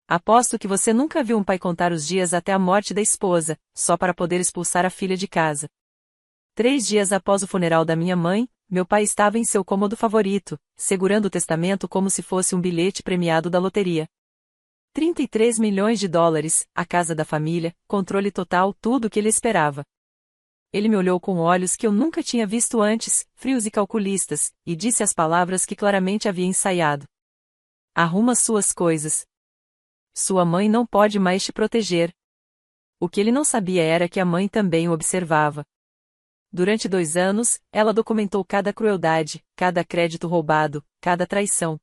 Aposto que você nunca viu um pai contar os dias até a morte da esposa, só para poder expulsar a filha de casa. 3 dias após o funeral da minha mãe, meu pai estava em seu cômodo favorito, segurando o testamento como se fosse um bilhete premiado da loteria. 33 milhões de dólares, a casa da família, controle total, tudo o que ele esperava. Ele me olhou com olhos que eu nunca tinha visto antes, frios e calculistas, e disse as palavras que claramente havia ensaiado. Arruma suas coisas. Sua mãe não pode mais te proteger. O que ele não sabia era que a mãe também o observava. Durante 2 anos, ela documentou cada crueldade, cada crédito roubado, cada traição.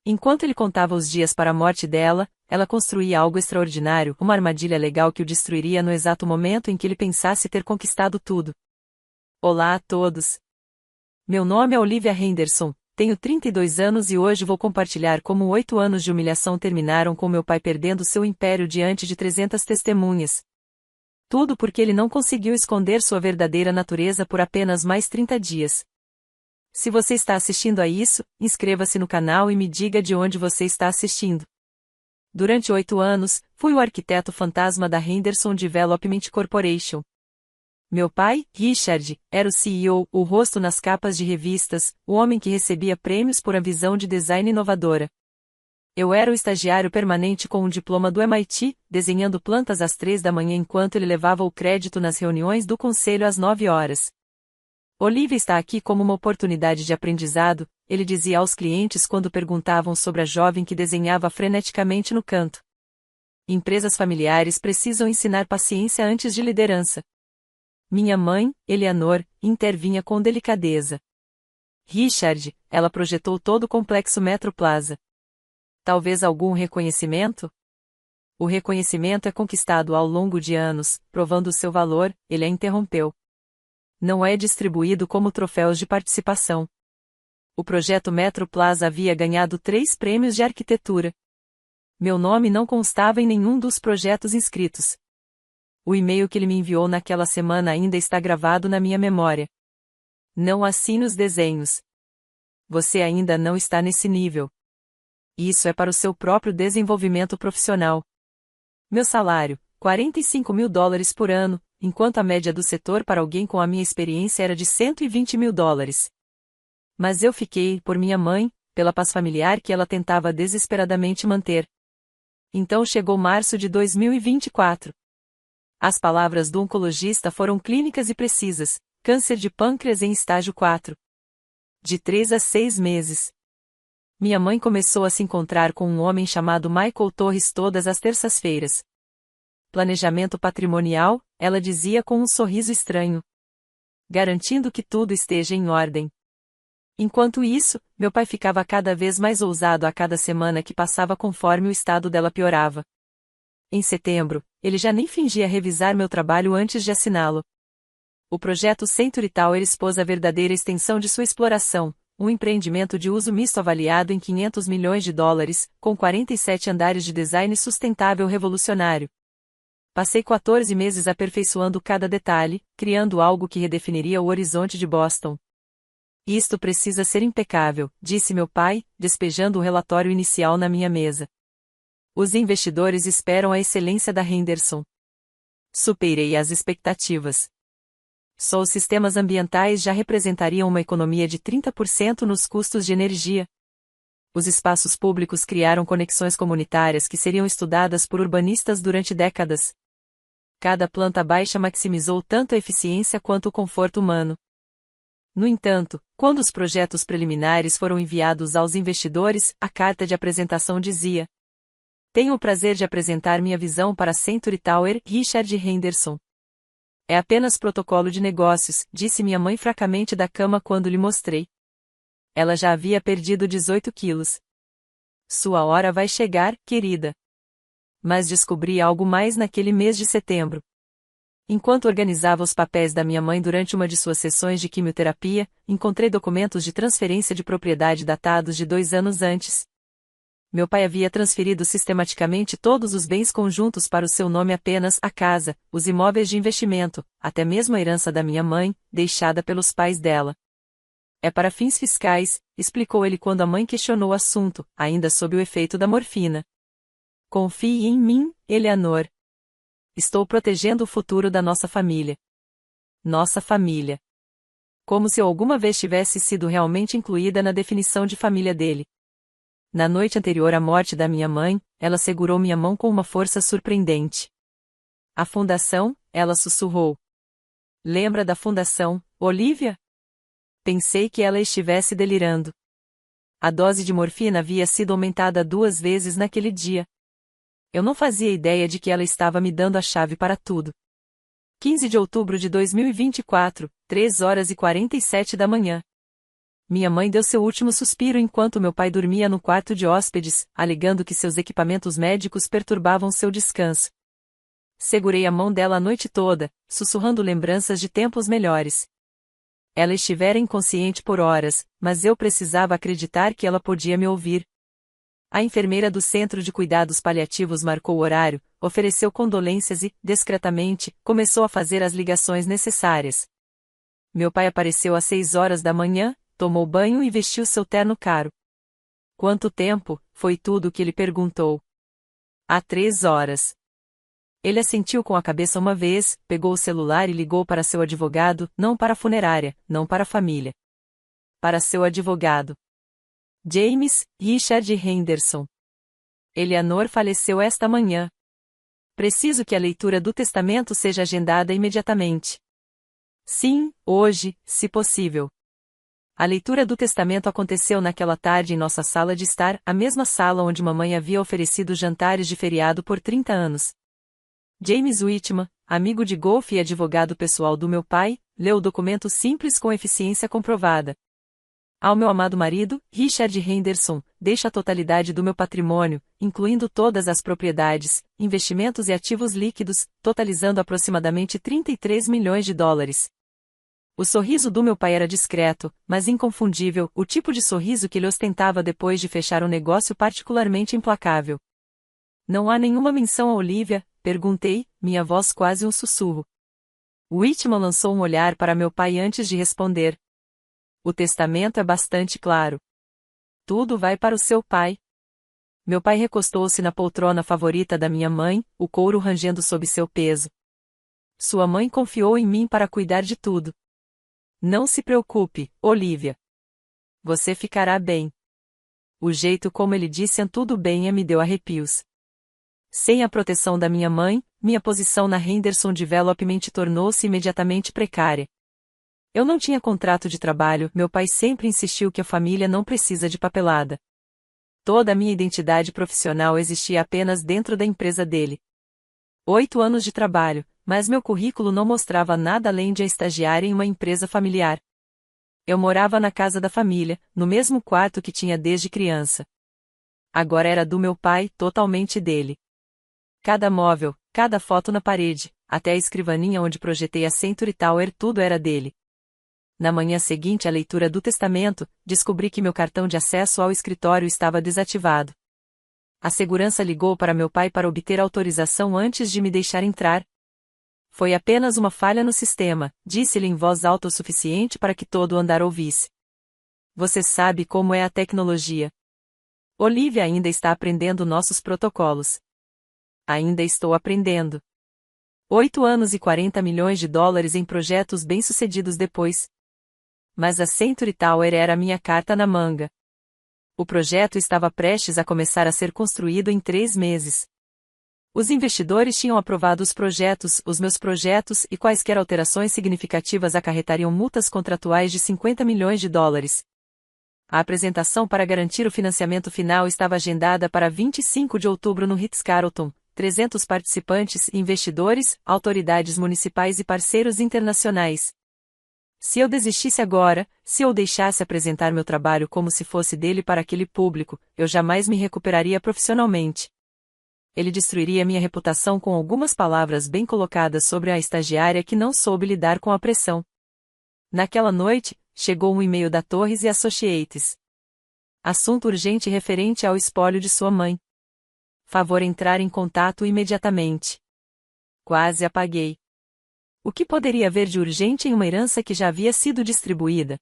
Enquanto ele contava os dias para a morte dela, ela construía algo extraordinário, uma armadilha legal que o destruiria no exato momento em que ele pensasse ter conquistado tudo. Olá a todos! Meu nome é Olivia Henderson, tenho 32 anos e hoje vou compartilhar como 8 anos de humilhação terminaram com meu pai perdendo seu império diante de 300 testemunhas. Tudo porque ele não conseguiu esconder sua verdadeira natureza por apenas mais 30 dias. Se você está assistindo a isso, inscreva-se no canal e me diga de onde você está assistindo. Durante 8 anos, fui o arquiteto fantasma da Henderson Development Corporation. Meu pai, Richard, era o CEO, o rosto nas capas de revistas, o homem que recebia prêmios por a visão de design inovadora. Eu era o estagiário permanente com um diploma do MIT, desenhando plantas às 3 da manhã enquanto ele levava o crédito nas reuniões do conselho às 9 horas. Olivia está aqui como uma oportunidade de aprendizado, ele dizia aos clientes quando perguntavam sobre a jovem que desenhava freneticamente no canto. Empresas familiares precisam ensinar paciência antes de liderança. Minha mãe, Eleanor, intervinha com delicadeza. Richard, ela projetou todo o complexo Metro Plaza. Talvez algum reconhecimento? O reconhecimento é conquistado ao longo de anos, provando seu valor, ele a interrompeu. Não é distribuído como troféus de participação. O projeto Metro Plaza havia ganhado 3 prêmios de arquitetura. Meu nome não constava em nenhum dos projetos inscritos. O e-mail que ele me enviou naquela semana ainda está gravado na minha memória. Não assine os desenhos. Você ainda não está nesse nível. Isso é para o seu próprio desenvolvimento profissional. Meu salário, $45 mil por ano, enquanto a média do setor para alguém com a minha experiência era de $120 mil. Mas eu fiquei, por minha mãe, pela paz familiar que ela tentava desesperadamente manter. Então chegou março de 2024. As palavras do oncologista foram clínicas e precisas: câncer de pâncreas em estágio 4. De 3 a 6 meses. Minha mãe começou a se encontrar com um homem chamado Michael Torres todas as terças-feiras. Planejamento patrimonial, ela dizia com um sorriso estranho. Garantindo que tudo esteja em ordem. Enquanto isso, meu pai ficava cada vez mais ousado a cada semana que passava conforme o estado dela piorava. Em setembro, ele já nem fingia revisar meu trabalho antes de assiná-lo. O projeto Century Tower expôs a verdadeira extensão de sua exploração, um empreendimento de uso misto avaliado em $500 milhões, com 47 andares de design sustentável revolucionário. Passei 14 meses aperfeiçoando cada detalhe, criando algo que redefiniria o horizonte de Boston. Isto precisa ser impecável, disse meu pai, despejando o relatório inicial na minha mesa. Os investidores esperam a excelência da Henderson. Superei as expectativas. Só os sistemas ambientais já representariam uma economia de 30% nos custos de energia. Os espaços públicos criaram conexões comunitárias que seriam estudadas por urbanistas durante décadas. Cada planta baixa maximizou tanto a eficiência quanto o conforto humano. No entanto, quando os projetos preliminares foram enviados aos investidores, a carta de apresentação dizia: tenho o prazer de apresentar minha visão para Century Tower, Richard Henderson. É apenas protocolo de negócios, disse minha mãe fracamente da cama quando lhe mostrei. Ela já havia perdido 18 quilos. Sua hora vai chegar, querida. Mas descobri algo mais naquele mês de setembro. Enquanto organizava os papéis da minha mãe durante uma de suas sessões de quimioterapia, encontrei documentos de transferência de propriedade datados de 2 anos antes. Meu pai havia transferido sistematicamente todos os bens conjuntos para o seu nome, apenas a casa, os imóveis de investimento, até mesmo a herança da minha mãe, deixada pelos pais dela. É para fins fiscais, explicou ele quando a mãe questionou o assunto, ainda sob o efeito da morfina. Confie em mim, Eleanor. Estou protegendo o futuro da nossa família. Nossa família. Como se eu alguma vez tivesse sido realmente incluída na definição de família dele. Na noite anterior à morte da minha mãe, ela segurou minha mão com uma força surpreendente. A fundação, ela sussurrou. Lembra da fundação, Olivia? Pensei que ela estivesse delirando. A dose de morfina havia sido aumentada 2 vezes naquele dia. Eu não fazia ideia de que ela estava me dando a chave para tudo. 15 de outubro de 2024, 3h47 da manhã. Minha mãe deu seu último suspiro enquanto meu pai dormia no quarto de hóspedes, alegando que seus equipamentos médicos perturbavam seu descanso. Segurei a mão dela a noite toda, sussurrando lembranças de tempos melhores. Ela estivera inconsciente por horas, mas eu precisava acreditar que ela podia me ouvir. A enfermeira do Centro de Cuidados Paliativos marcou o horário, ofereceu condolências e, discretamente, começou a fazer as ligações necessárias. Meu pai apareceu às 6 horas da manhã, tomou banho e vestiu seu terno caro. Quanto tempo? Foi tudo o que ele perguntou. Há 3 horas. Ele assentiu com a cabeça uma vez, pegou o celular e ligou para seu advogado, não para a funerária, não para a família. Para seu advogado. James Richard Henderson. Eleanor faleceu esta manhã. Preciso que a leitura do testamento seja agendada imediatamente. Sim, hoje, se possível. A leitura do testamento aconteceu naquela tarde em nossa sala de estar, a mesma sala onde mamãe havia oferecido jantares de feriado por 30 anos. James Whitman, amigo de golfe e advogado pessoal do meu pai, leu o documento simples com eficiência comprovada. Ao meu amado marido, Richard Henderson, deixo a totalidade do meu patrimônio, incluindo todas as propriedades, investimentos e ativos líquidos, totalizando aproximadamente 33 milhões de dólares. O sorriso do meu pai era discreto, mas inconfundível, o tipo de sorriso que ele ostentava depois de fechar um negócio particularmente implacável. Não há nenhuma menção a Olivia? Perguntei, minha voz quase um sussurro. Whitman lançou um olhar para meu pai antes de responder. O testamento é bastante claro. Tudo vai para o seu pai. Meu pai recostou-se na poltrona favorita da minha mãe, o couro rangendo sob seu peso. Sua mãe confiou em mim para cuidar de tudo. Não se preocupe, Olivia. Você ficará bem. O jeito como ele disse tudo bem me deu arrepios. Sem a proteção da minha mãe, minha posição na Henderson Development tornou-se imediatamente precária. Eu não tinha contrato de trabalho, meu pai sempre insistiu que a família não precisa de papelada. Toda a minha identidade profissional existia apenas dentro da empresa dele. 8 anos de trabalho, mas meu currículo não mostrava nada além de estagiária em uma empresa familiar. Eu morava na casa da família, no mesmo quarto que tinha desde criança. Agora era do meu pai, totalmente dele. Cada móvel, cada foto na parede, até a escrivaninha onde projetei a Century Tower, tudo era dele. Na manhã seguinte à leitura do testamento, descobri que meu cartão de acesso ao escritório estava desativado. A segurança ligou para meu pai para obter autorização antes de me deixar entrar. Foi apenas uma falha no sistema, disse-lhe em voz alta o suficiente para que todo o andar ouvisse. Você sabe como é a tecnologia. Olivia ainda está aprendendo nossos protocolos. Ainda estou aprendendo. 8 anos e 40 milhões de dólares em projetos bem-sucedidos depois. Mas a Century Tower era a minha carta na manga. O projeto estava prestes a começar a ser construído em 3 meses. Os investidores tinham aprovado os meus projetos e quaisquer alterações significativas acarretariam multas contratuais de 50 milhões de dólares. A apresentação para garantir o financiamento final estava agendada para 25 de outubro no Ritz-Carlton. 300 participantes, investidores, autoridades municipais e parceiros internacionais. Se eu desistisse agora, se eu deixasse apresentar meu trabalho como se fosse dele para aquele público, eu jamais me recuperaria profissionalmente. Ele destruiria minha reputação com algumas palavras bem colocadas sobre a estagiária que não soube lidar com a pressão. Naquela noite, chegou um e-mail da Torres e Associates. Assunto urgente referente ao espólio de sua mãe. Favor entrar em contato imediatamente. Quase apaguei. O que poderia haver de urgente em uma herança que já havia sido distribuída?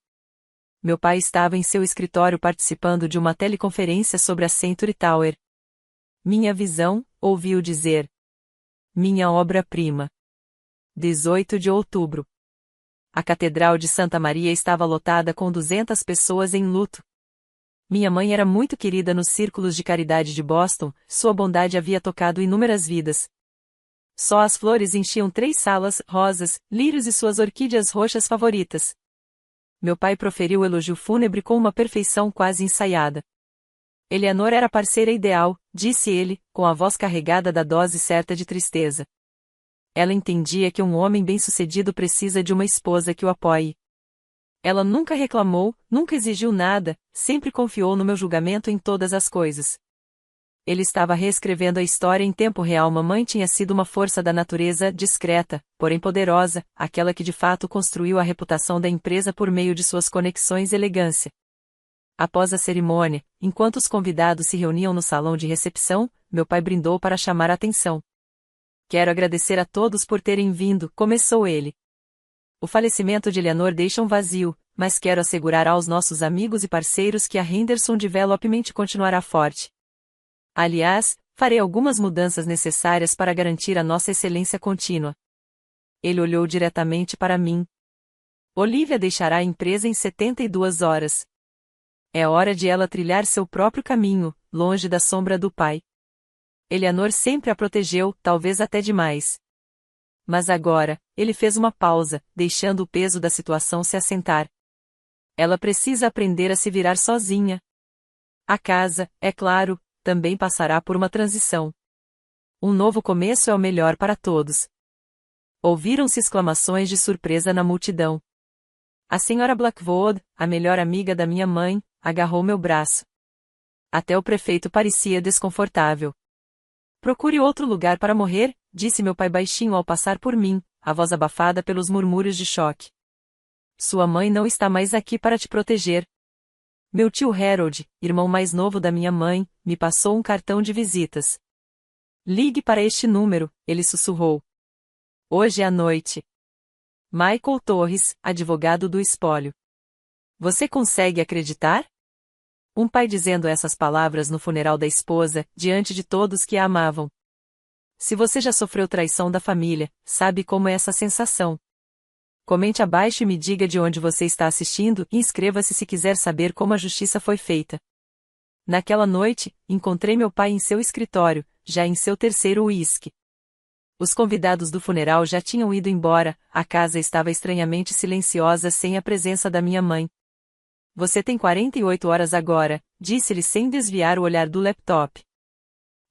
Meu pai estava em seu escritório participando de uma teleconferência sobre a Century Tower. Minha visão, ouviu dizer. Minha obra-prima. 18 de outubro. A Catedral de Santa Maria estava lotada com 200 pessoas em luto. Minha mãe era muito querida nos círculos de caridade de Boston, sua bondade havia tocado inúmeras vidas. Só as flores enchiam 3 salas, rosas, lírios e suas orquídeas roxas favoritas. Meu pai proferiu o elogio fúnebre com uma perfeição quase ensaiada. Eleanor era a parceira ideal, disse ele, com a voz carregada da dose certa de tristeza. Ela entendia que um homem bem-sucedido precisa de uma esposa que o apoie. Ela nunca reclamou, nunca exigiu nada, sempre confiou no meu julgamento em todas as coisas. Ele estava reescrevendo a história em tempo real. Mamãe tinha sido uma força da natureza, discreta, porém poderosa, aquela que de fato construiu a reputação da empresa por meio de suas conexões e elegância. Após a cerimônia, enquanto os convidados se reuniam no salão de recepção, meu pai brindou para chamar a atenção. Quero agradecer a todos por terem vindo, começou ele. O falecimento de Eleanor deixa um vazio, mas quero assegurar aos nossos amigos e parceiros que a Henderson Development continuará forte. Aliás, farei algumas mudanças necessárias para garantir a nossa excelência contínua. Ele olhou diretamente para mim. Olivia deixará a empresa em 72 horas. É hora de ela trilhar seu próprio caminho, longe da sombra do pai. Eleanor sempre a protegeu, talvez até demais. Mas agora, ele fez uma pausa, deixando o peso da situação se assentar. Ela precisa aprender a se virar sozinha. A casa, é claro, também passará por uma transição. Um novo começo é o melhor para todos. Ouviram-se exclamações de surpresa na multidão. A senhora Blackwood, a melhor amiga da minha mãe, agarrou meu braço. Até o prefeito parecia desconfortável. Procure outro lugar para morrer, disse meu pai baixinho ao passar por mim, a voz abafada pelos murmúrios de choque. Sua mãe não está mais aqui para te proteger. Meu tio Harold, irmão mais novo da minha mãe, me passou um cartão de visitas. Ligue para este número, ele sussurrou. Hoje à noite. Michael Torres, advogado do espólio. Você consegue acreditar? Um pai dizendo essas palavras no funeral da esposa, diante de todos que a amavam. Se você já sofreu traição da família, sabe como é essa sensação. Comente abaixo e me diga de onde você está assistindo e inscreva-se se quiser saber como a justiça foi feita. Naquela noite, encontrei meu pai em seu escritório, já em seu terceiro uísque. Os convidados do funeral já tinham ido embora, a casa estava estranhamente silenciosa sem a presença da minha mãe. Você tem 48 horas agora, disse-lhe sem desviar o olhar do laptop.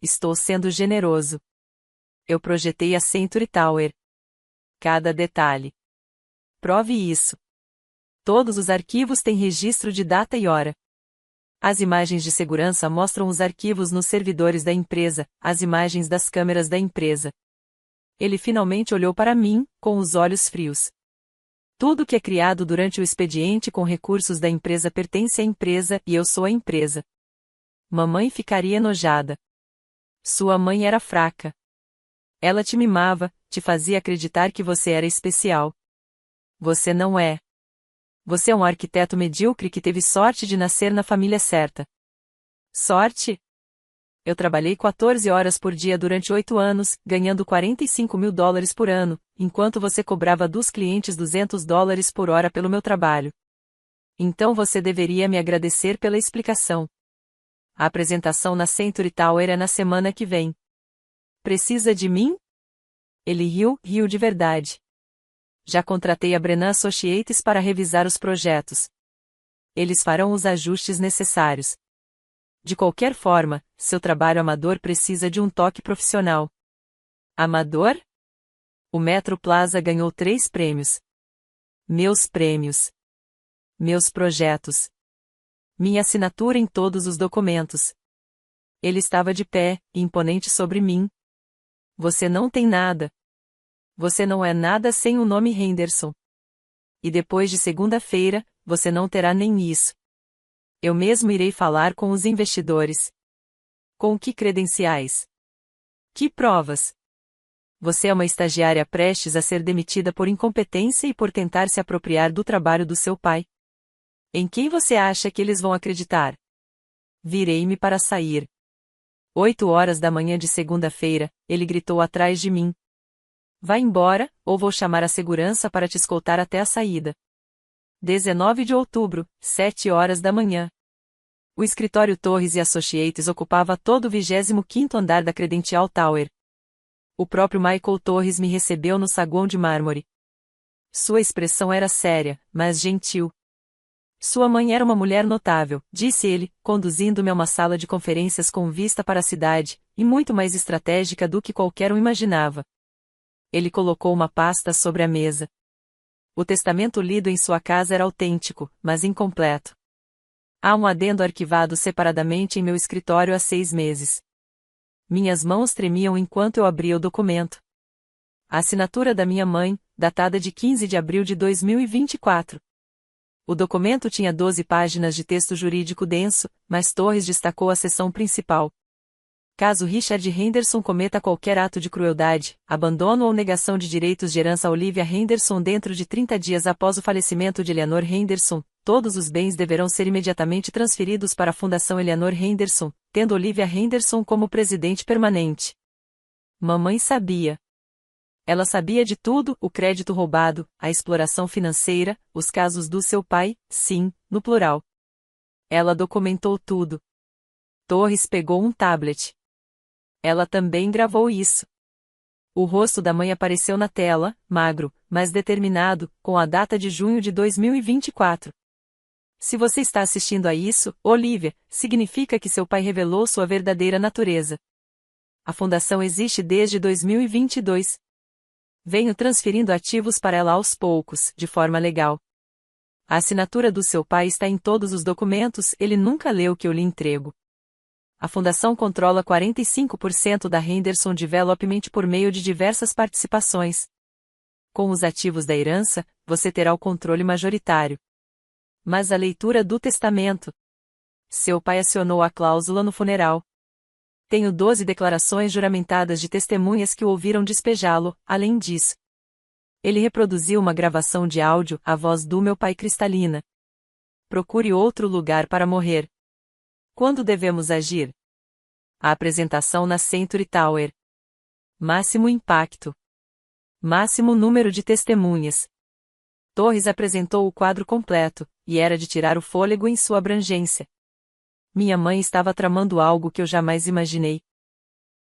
Estou sendo generoso. Eu projetei a Century Tower. Cada detalhe. Prove isso. Todos os arquivos têm registro de data e hora. As imagens de segurança mostram os arquivos nos servidores da empresa, as imagens das câmeras da empresa. Ele finalmente olhou para mim, com os olhos frios. Tudo que é criado durante o expediente com recursos da empresa pertence à empresa e eu sou a empresa. Mamãe ficaria enojada. Sua mãe era fraca. Ela te mimava, te fazia acreditar que você era especial. Você não é. Você é um arquiteto medíocre que teve sorte de nascer na família certa. Sorte? Eu trabalhei 14 horas por dia durante 8 anos, ganhando $45.000 por ano, enquanto você cobrava dos clientes $200 por hora pelo meu trabalho. Então você deveria me agradecer pela explicação. A apresentação na Century Tower é na semana que vem. Precisa de mim? Ele riu de verdade. Já contratei a Brennan Associates para revisar os projetos. Eles farão os ajustes necessários. De qualquer forma, seu trabalho amador precisa de um toque profissional. Amador? O Metro Plaza ganhou 3 prêmios. Meus prêmios. Meus projetos. Minha assinatura em todos os documentos. Ele estava de pé, imponente sobre mim. Você não tem nada. Você não é nada sem o nome Henderson. E depois de segunda-feira, você não terá nem isso. Eu mesmo irei falar com os investidores. Com que credenciais? Que provas? Você é uma estagiária prestes a ser demitida por incompetência e por tentar se apropriar do trabalho do seu pai. Em quem você acha que eles vão acreditar? Virei-me para sair. 8 horas da manhã de segunda-feira, ele gritou atrás de mim. Vá embora, ou vou chamar a segurança para te escoltar até a saída. 19 de outubro, 7 horas da manhã. O escritório Torres e Associates ocupava todo o 25º andar da Credential Tower. O próprio Michael Torres me recebeu no saguão de mármore. Sua expressão era séria, mas gentil. Sua mãe era uma mulher notável, disse ele, conduzindo-me a uma sala de conferências com vista para a cidade, e muito mais estratégica do que qualquer um imaginava. Ele colocou uma pasta sobre a mesa. O testamento lido em sua casa era autêntico, mas incompleto. Há um adendo arquivado separadamente em meu escritório há 6 meses. Minhas mãos tremiam enquanto eu abria o documento. A assinatura da minha mãe, datada de 15 de abril de 2024. O documento tinha 12 páginas de texto jurídico denso, mas Torres destacou a seção principal. Caso Richard Henderson cometa qualquer ato de crueldade, abandono ou negação de direitos de herança a Olivia Henderson dentro de 30 dias após o falecimento de Eleanor Henderson, todos os bens deverão ser imediatamente transferidos para a Fundação Eleanor Henderson, tendo Olivia Henderson como presidente permanente. Mamãe sabia. Ela sabia de tudo: o crédito roubado, a exploração financeira, os casos do seu pai, sim, no plural. Ela documentou tudo. Torres pegou um tablet. Ela também gravou isso. O rosto da mãe apareceu na tela, magro, mas determinado, com a data de junho de 2024. Se você está assistindo a isso, Olivia, significa que seu pai revelou sua verdadeira natureza. A fundação existe desde 2022. Venho transferindo ativos para ela aos poucos, de forma legal. A assinatura do seu pai está em todos os documentos, ele nunca leu o que eu lhe entrego. A fundação controla 45% da Henderson Development por meio de diversas participações. Com os ativos da herança, você terá o controle majoritário. Mas a leitura do testamento. Seu pai acionou a cláusula no funeral. Tenho 12 declarações juramentadas de testemunhas que o ouviram despejá-lo, além disso. Ele reproduziu uma gravação de áudio, a voz do meu pai cristalina. Procure outro lugar para morrer. Quando devemos agir? A apresentação na Century Tower. Máximo impacto. Máximo número de testemunhas. Torres apresentou o quadro completo, e era de tirar o fôlego em sua abrangência. Minha mãe estava tramando algo que eu jamais imaginei.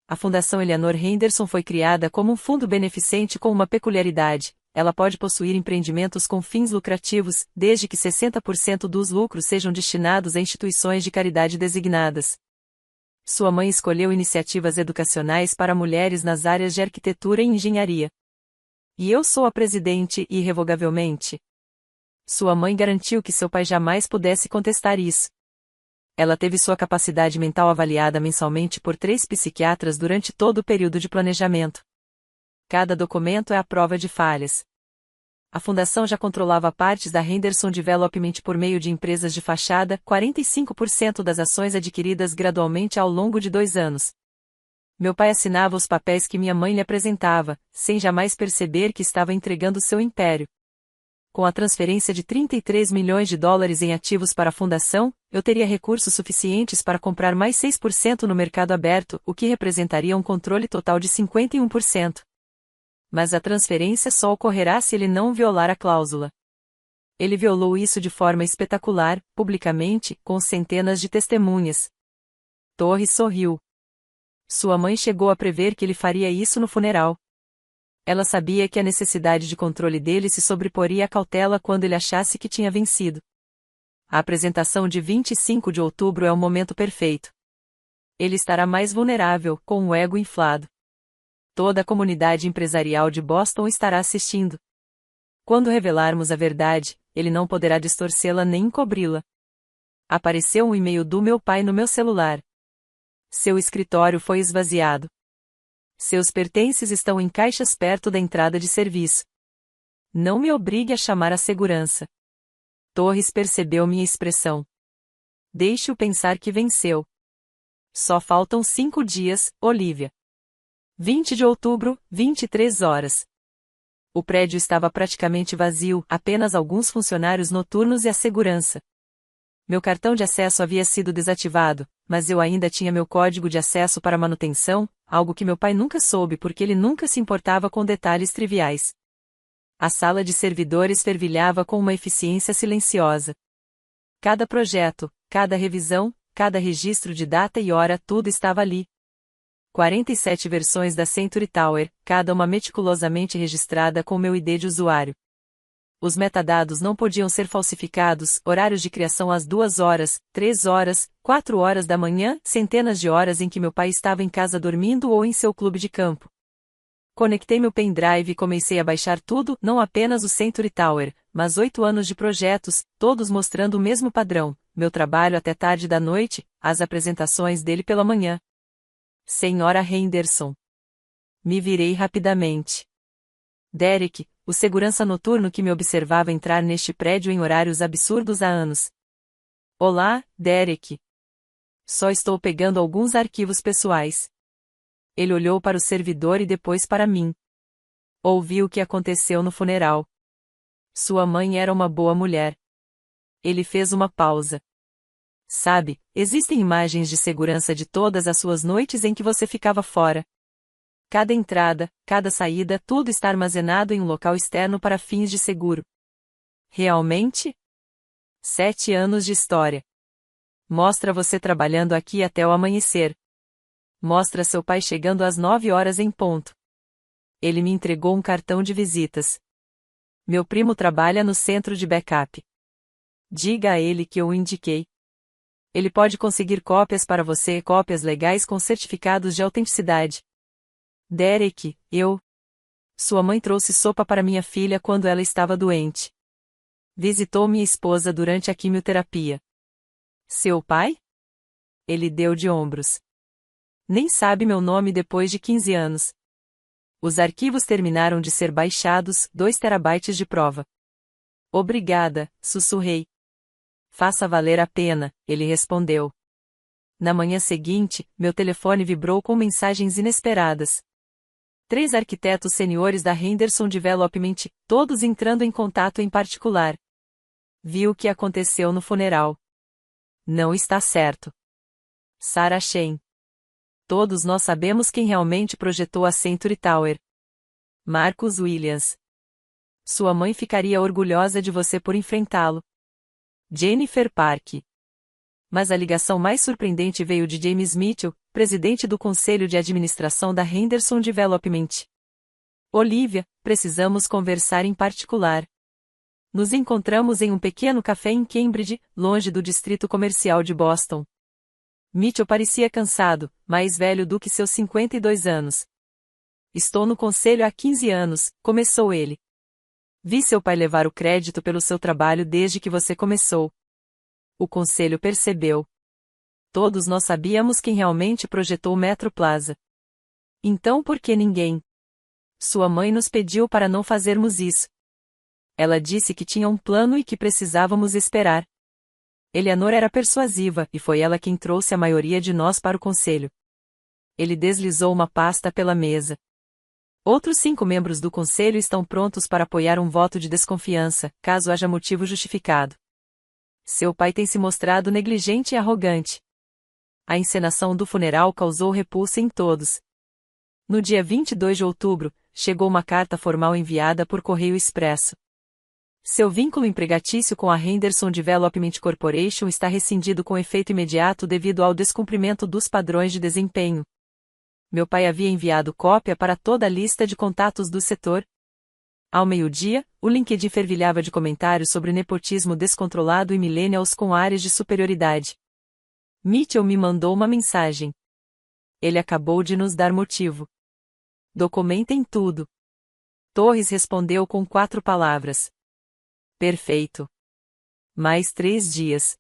A Fundação Eleanor Henderson foi criada como um fundo beneficente com uma peculiaridade: ela pode possuir empreendimentos com fins lucrativos, desde que 60% dos lucros sejam destinados a instituições de caridade designadas. Sua mãe escolheu iniciativas educacionais para mulheres nas áreas de arquitetura e engenharia. E eu sou a presidente irrevogavelmente. Sua mãe garantiu que seu pai jamais pudesse contestar isso. Ela teve sua capacidade mental avaliada mensalmente por 3 psiquiatras durante todo o período de planejamento. Cada documento é a prova de falhas. A fundação já controlava partes da Henderson Development por meio de empresas de fachada, 45% das ações adquiridas gradualmente ao longo de 2 anos. Meu pai assinava os papéis que minha mãe lhe apresentava, sem jamais perceber que estava entregando seu império. Com a transferência de 33 milhões de dólares em ativos para a fundação, eu teria recursos suficientes para comprar mais 6% no mercado aberto, o que representaria um controle total de 51%. Mas a transferência só ocorrerá se ele não violar a cláusula. Ele violou isso de forma espetacular, publicamente, com centenas de testemunhas. Torres sorriu. Sua mãe chegou a prever que ele faria isso no funeral. Ela sabia que a necessidade de controle dele se sobreporia à cautela quando ele achasse que tinha vencido. A apresentação de 25 de outubro é o momento perfeito. Ele estará mais vulnerável, com o ego inflado. Toda a comunidade empresarial de Boston estará assistindo. Quando revelarmos a verdade, ele não poderá distorcê-la nem encobri-la. Apareceu um e-mail do meu pai no meu celular. Seu escritório foi esvaziado. Seus pertences estão em caixas perto da entrada de serviço. Não me obrigue a chamar a segurança. Torres percebeu minha expressão. Deixe-o pensar que venceu. Só faltam 5 dias, Olivia. 20 de outubro, 23 horas. O prédio estava praticamente vazio, apenas alguns funcionários noturnos e a segurança. Meu cartão de acesso havia sido desativado, mas eu ainda tinha meu código de acesso para manutenção, algo que meu pai nunca soube porque ele nunca se importava com detalhes triviais. A sala de servidores fervilhava com uma eficiência silenciosa. Cada projeto, cada revisão, cada registro de data e hora, tudo estava ali. 47 versões da Century Tower, cada uma meticulosamente registrada com meu ID de usuário. Os metadados não podiam ser falsificados, horários de criação às 2 horas, 3 horas, 4 horas da manhã, centenas de horas em que meu pai estava em casa dormindo ou em seu clube de campo. Conectei meu pendrive e comecei a baixar tudo, não apenas o Century Tower, mas 8 anos de projetos, todos mostrando o mesmo padrão, meu trabalho até tarde da noite, as apresentações dele pela manhã. Senhora Henderson. Me virei rapidamente. Derek, o segurança noturno que me observava entrar neste prédio em horários absurdos há anos. Olá, Derek. Só estou pegando alguns arquivos pessoais. Ele olhou para o servidor e depois para mim. Ouvi o que aconteceu no funeral. Sua mãe era uma boa mulher. Ele fez uma pausa. Sabe, existem imagens de segurança de todas as suas noites em que você ficava fora. Cada entrada, cada saída, tudo está armazenado em um local externo para fins de seguro. Realmente? 7 anos de história. Mostra você trabalhando aqui até o amanhecer. Mostra seu pai chegando às 9 horas em ponto. Ele me entregou um cartão de visitas. Meu primo trabalha no centro de backup. Diga a ele que eu o indiquei. Ele pode conseguir cópias para você, cópias legais com certificados de autenticidade. Derek, Sua mãe trouxe sopa para minha filha quando ela estava doente. Visitou minha esposa durante a quimioterapia. Seu pai? Ele deu de ombros. Nem sabe meu nome depois de 15 anos. Os arquivos terminaram de ser baixados, 2 terabytes de prova. Obrigada, sussurrei. Faça valer a pena, ele respondeu. Na manhã seguinte, meu telefone vibrou com mensagens inesperadas. 3 arquitetos seniores da Henderson Development, todos entrando em contato em particular. Vi o que aconteceu no funeral. Não está certo. Sarah Chen. Todos nós sabemos quem realmente projetou a Century Tower. Marcus Williams. Sua mãe ficaria orgulhosa de você por enfrentá-lo. Jennifer Park. Mas a ligação mais surpreendente veio de James Mitchell, presidente do Conselho de Administração da Henderson Development. Olivia, precisamos conversar em particular. Nos encontramos em um pequeno café em Cambridge, longe do distrito comercial de Boston. Mitchell parecia cansado, mais velho do que seus 52 anos. Estou no conselho há 15 anos, começou ele. Vi seu pai levar o crédito pelo seu trabalho desde que você começou. O conselho percebeu. Todos nós sabíamos quem realmente projetou o Metro Plaza. Então por que ninguém? Sua mãe nos pediu para não fazermos isso. Ela disse que tinha um plano e que precisávamos esperar. Eleanor era persuasiva e foi ela quem trouxe a maioria de nós para o conselho. Ele deslizou uma pasta pela mesa. Outros 5 membros do conselho estão prontos para apoiar um voto de desconfiança, caso haja motivo justificado. Seu pai tem se mostrado negligente e arrogante. A encenação do funeral causou repulsa em todos. No dia 22 de outubro, chegou uma carta formal enviada por correio expresso. Seu vínculo empregatício com a Henderson Development Corporation está rescindido com efeito imediato devido ao descumprimento dos padrões de desempenho. Meu pai havia enviado cópia para toda a lista de contatos do setor. Ao meio-dia, o LinkedIn fervilhava de comentários sobre nepotismo descontrolado e millennials com áreas de superioridade. Mitchell me mandou uma mensagem. Ele acabou de nos dar motivo. Documentem tudo. Torres respondeu com 4 palavras. Perfeito. Mais 3 dias.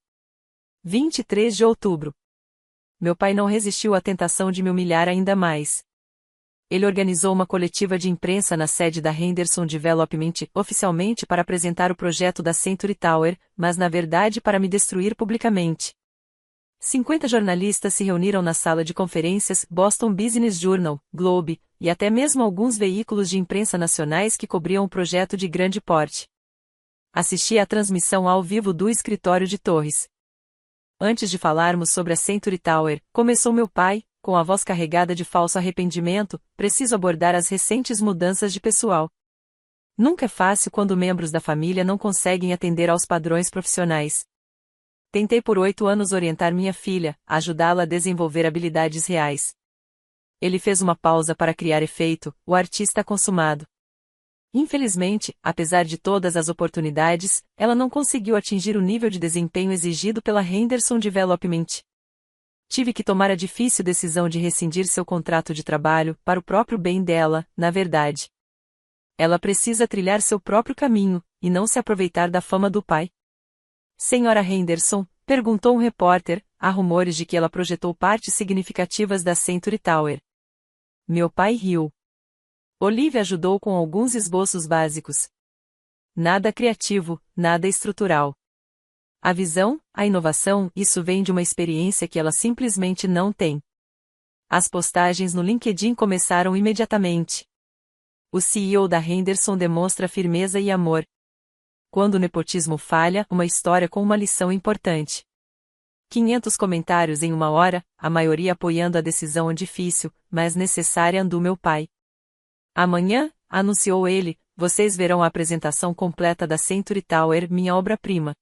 23 de outubro. Meu pai não resistiu à tentação de me humilhar ainda mais. Ele organizou uma coletiva de imprensa na sede da Henderson Development, oficialmente para apresentar o projeto da Century Tower, mas na verdade para me destruir publicamente. 50 jornalistas se reuniram na sala de conferências, Boston Business Journal, Globe, e até mesmo alguns veículos de imprensa nacionais que cobriam o projeto de grande porte. Assisti à transmissão ao vivo do escritório de Torres. Antes de falarmos sobre a Century Tower, começou meu pai, com a voz carregada de falso arrependimento, preciso abordar as recentes mudanças de pessoal. Nunca é fácil quando membros da família não conseguem atender aos padrões profissionais. Tentei por 8 anos orientar minha filha, ajudá-la a desenvolver habilidades reais. Ele fez uma pausa para criar efeito, o artista consumado. Infelizmente, apesar de todas as oportunidades, ela não conseguiu atingir o nível de desempenho exigido pela Henderson Development. Tive que tomar a difícil decisão de rescindir seu contrato de trabalho, para o próprio bem dela, na verdade. Ela precisa trilhar seu próprio caminho, e não se aproveitar da fama do pai. Senhora Henderson, perguntou um repórter, há rumores de que ela projetou partes significativas da Century Tower. Meu pai riu. Olivia ajudou com alguns esboços básicos. Nada criativo, nada estrutural. A visão, a inovação, isso vem de uma experiência que ela simplesmente não tem. As postagens no LinkedIn começaram imediatamente. O CEO da Henderson demonstra firmeza e amor. Quando o nepotismo falha, uma história com uma lição importante. 500 comentários em 1 hora, a maioria apoiando a decisão difícil, mas necessária do meu pai. Amanhã, anunciou ele, vocês verão a apresentação completa da Century Tower, minha obra-prima.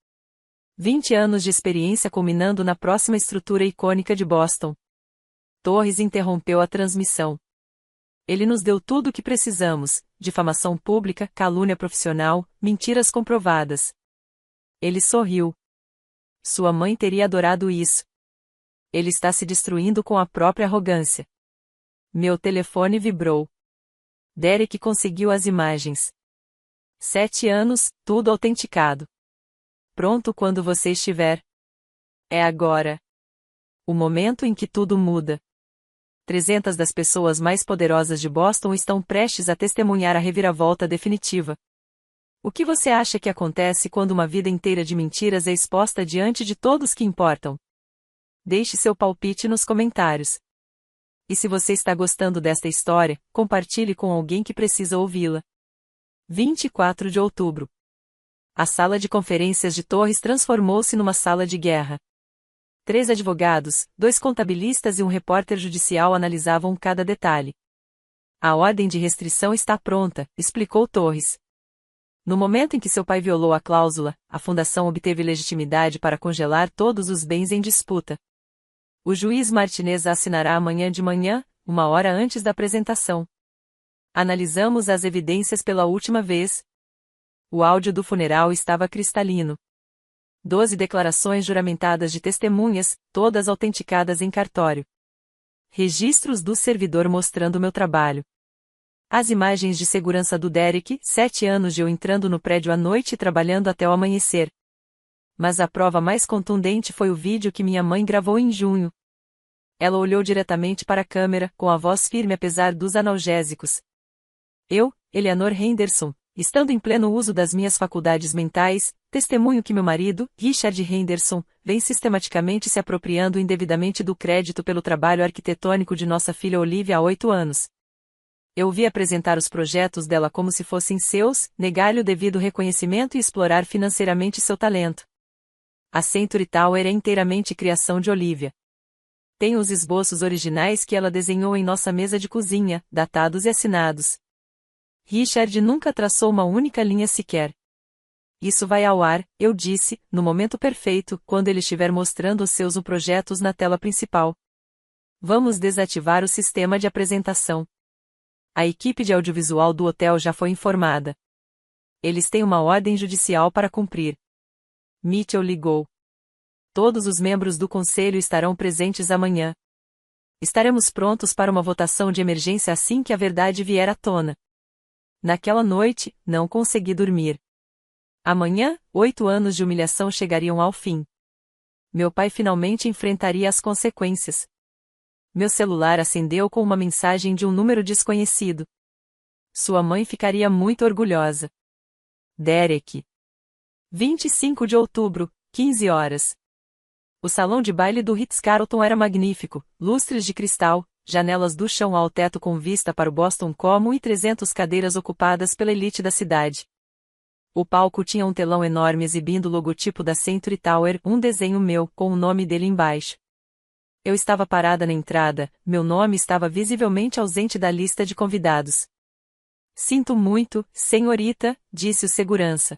20 anos de experiência culminando na próxima estrutura icônica de Boston. Torres interrompeu a transmissão. Ele nos deu tudo o que precisamos, difamação pública, calúnia profissional, mentiras comprovadas. Ele sorriu. Sua mãe teria adorado isso. Ele está se destruindo com a própria arrogância. Meu telefone vibrou. Derek conseguiu as imagens. 7 anos, tudo autenticado. Pronto quando você estiver. É agora. O momento em que tudo muda. 300 das pessoas mais poderosas de Boston estão prestes a testemunhar a reviravolta definitiva. O que você acha que acontece quando uma vida inteira de mentiras é exposta diante de todos que importam? Deixe seu palpite nos comentários. E se você está gostando desta história, compartilhe com alguém que precisa ouvi-la. 24 de outubro. A sala de conferências de Torres transformou-se numa sala de guerra. 3 advogados, 2 contabilistas e um repórter judicial analisavam cada detalhe. A ordem de restrição está pronta, explicou Torres. No momento em que seu pai violou a cláusula, a fundação obteve legitimidade para congelar todos os bens em disputa. O juiz Martinez assinará amanhã de manhã, 1 hora antes da apresentação. Analisamos as evidências pela última vez. O áudio do funeral estava cristalino. 12 declarações juramentadas de testemunhas, todas autenticadas em cartório. Registros do servidor mostrando meu trabalho. As imagens de segurança do Derek, 7 anos de eu entrando no prédio à noite e trabalhando até o amanhecer. Mas a prova mais contundente foi o vídeo que minha mãe gravou em junho. Ela olhou diretamente para a câmera, com a voz firme apesar dos analgésicos. Eu, Eleanor Henderson, estando em pleno uso das minhas faculdades mentais, testemunho que meu marido, Richard Henderson, vem sistematicamente se apropriando indevidamente do crédito pelo trabalho arquitetônico de nossa filha Olivia há 8 anos. Eu vi apresentar os projetos dela como se fossem seus, negar-lhe o devido reconhecimento e explorar financeiramente seu talento. A Century Tower é inteiramente criação de Olivia. Tenho os esboços originais que ela desenhou em nossa mesa de cozinha, datados e assinados. Richard nunca traçou uma única linha sequer. Isso vai ao ar, eu disse, no momento perfeito, quando ele estiver mostrando os seus projetos na tela principal. Vamos desativar o sistema de apresentação. A equipe de audiovisual do hotel já foi informada. Eles têm uma ordem judicial para cumprir. Mitchell ligou. Todos os membros do conselho estarão presentes amanhã. Estaremos prontos para uma votação de emergência assim que a verdade vier à tona. Naquela noite, não consegui dormir. Amanhã, 8 anos de humilhação chegariam ao fim. Meu pai finalmente enfrentaria as consequências. Meu celular acendeu com uma mensagem de um número desconhecido. Sua mãe ficaria muito orgulhosa. Derek. 25 de outubro, 15 horas. O salão de baile do Ritz-Carlton era magnífico, lustres de cristal, janelas do chão ao teto com vista para o Boston Common e 300 cadeiras ocupadas pela elite da cidade. O palco tinha um telão enorme exibindo o logotipo da Century Tower, um desenho meu, com o nome dele embaixo. Eu estava parada na entrada, meu nome estava visivelmente ausente da lista de convidados. Sinto muito, senhorita, disse o segurança.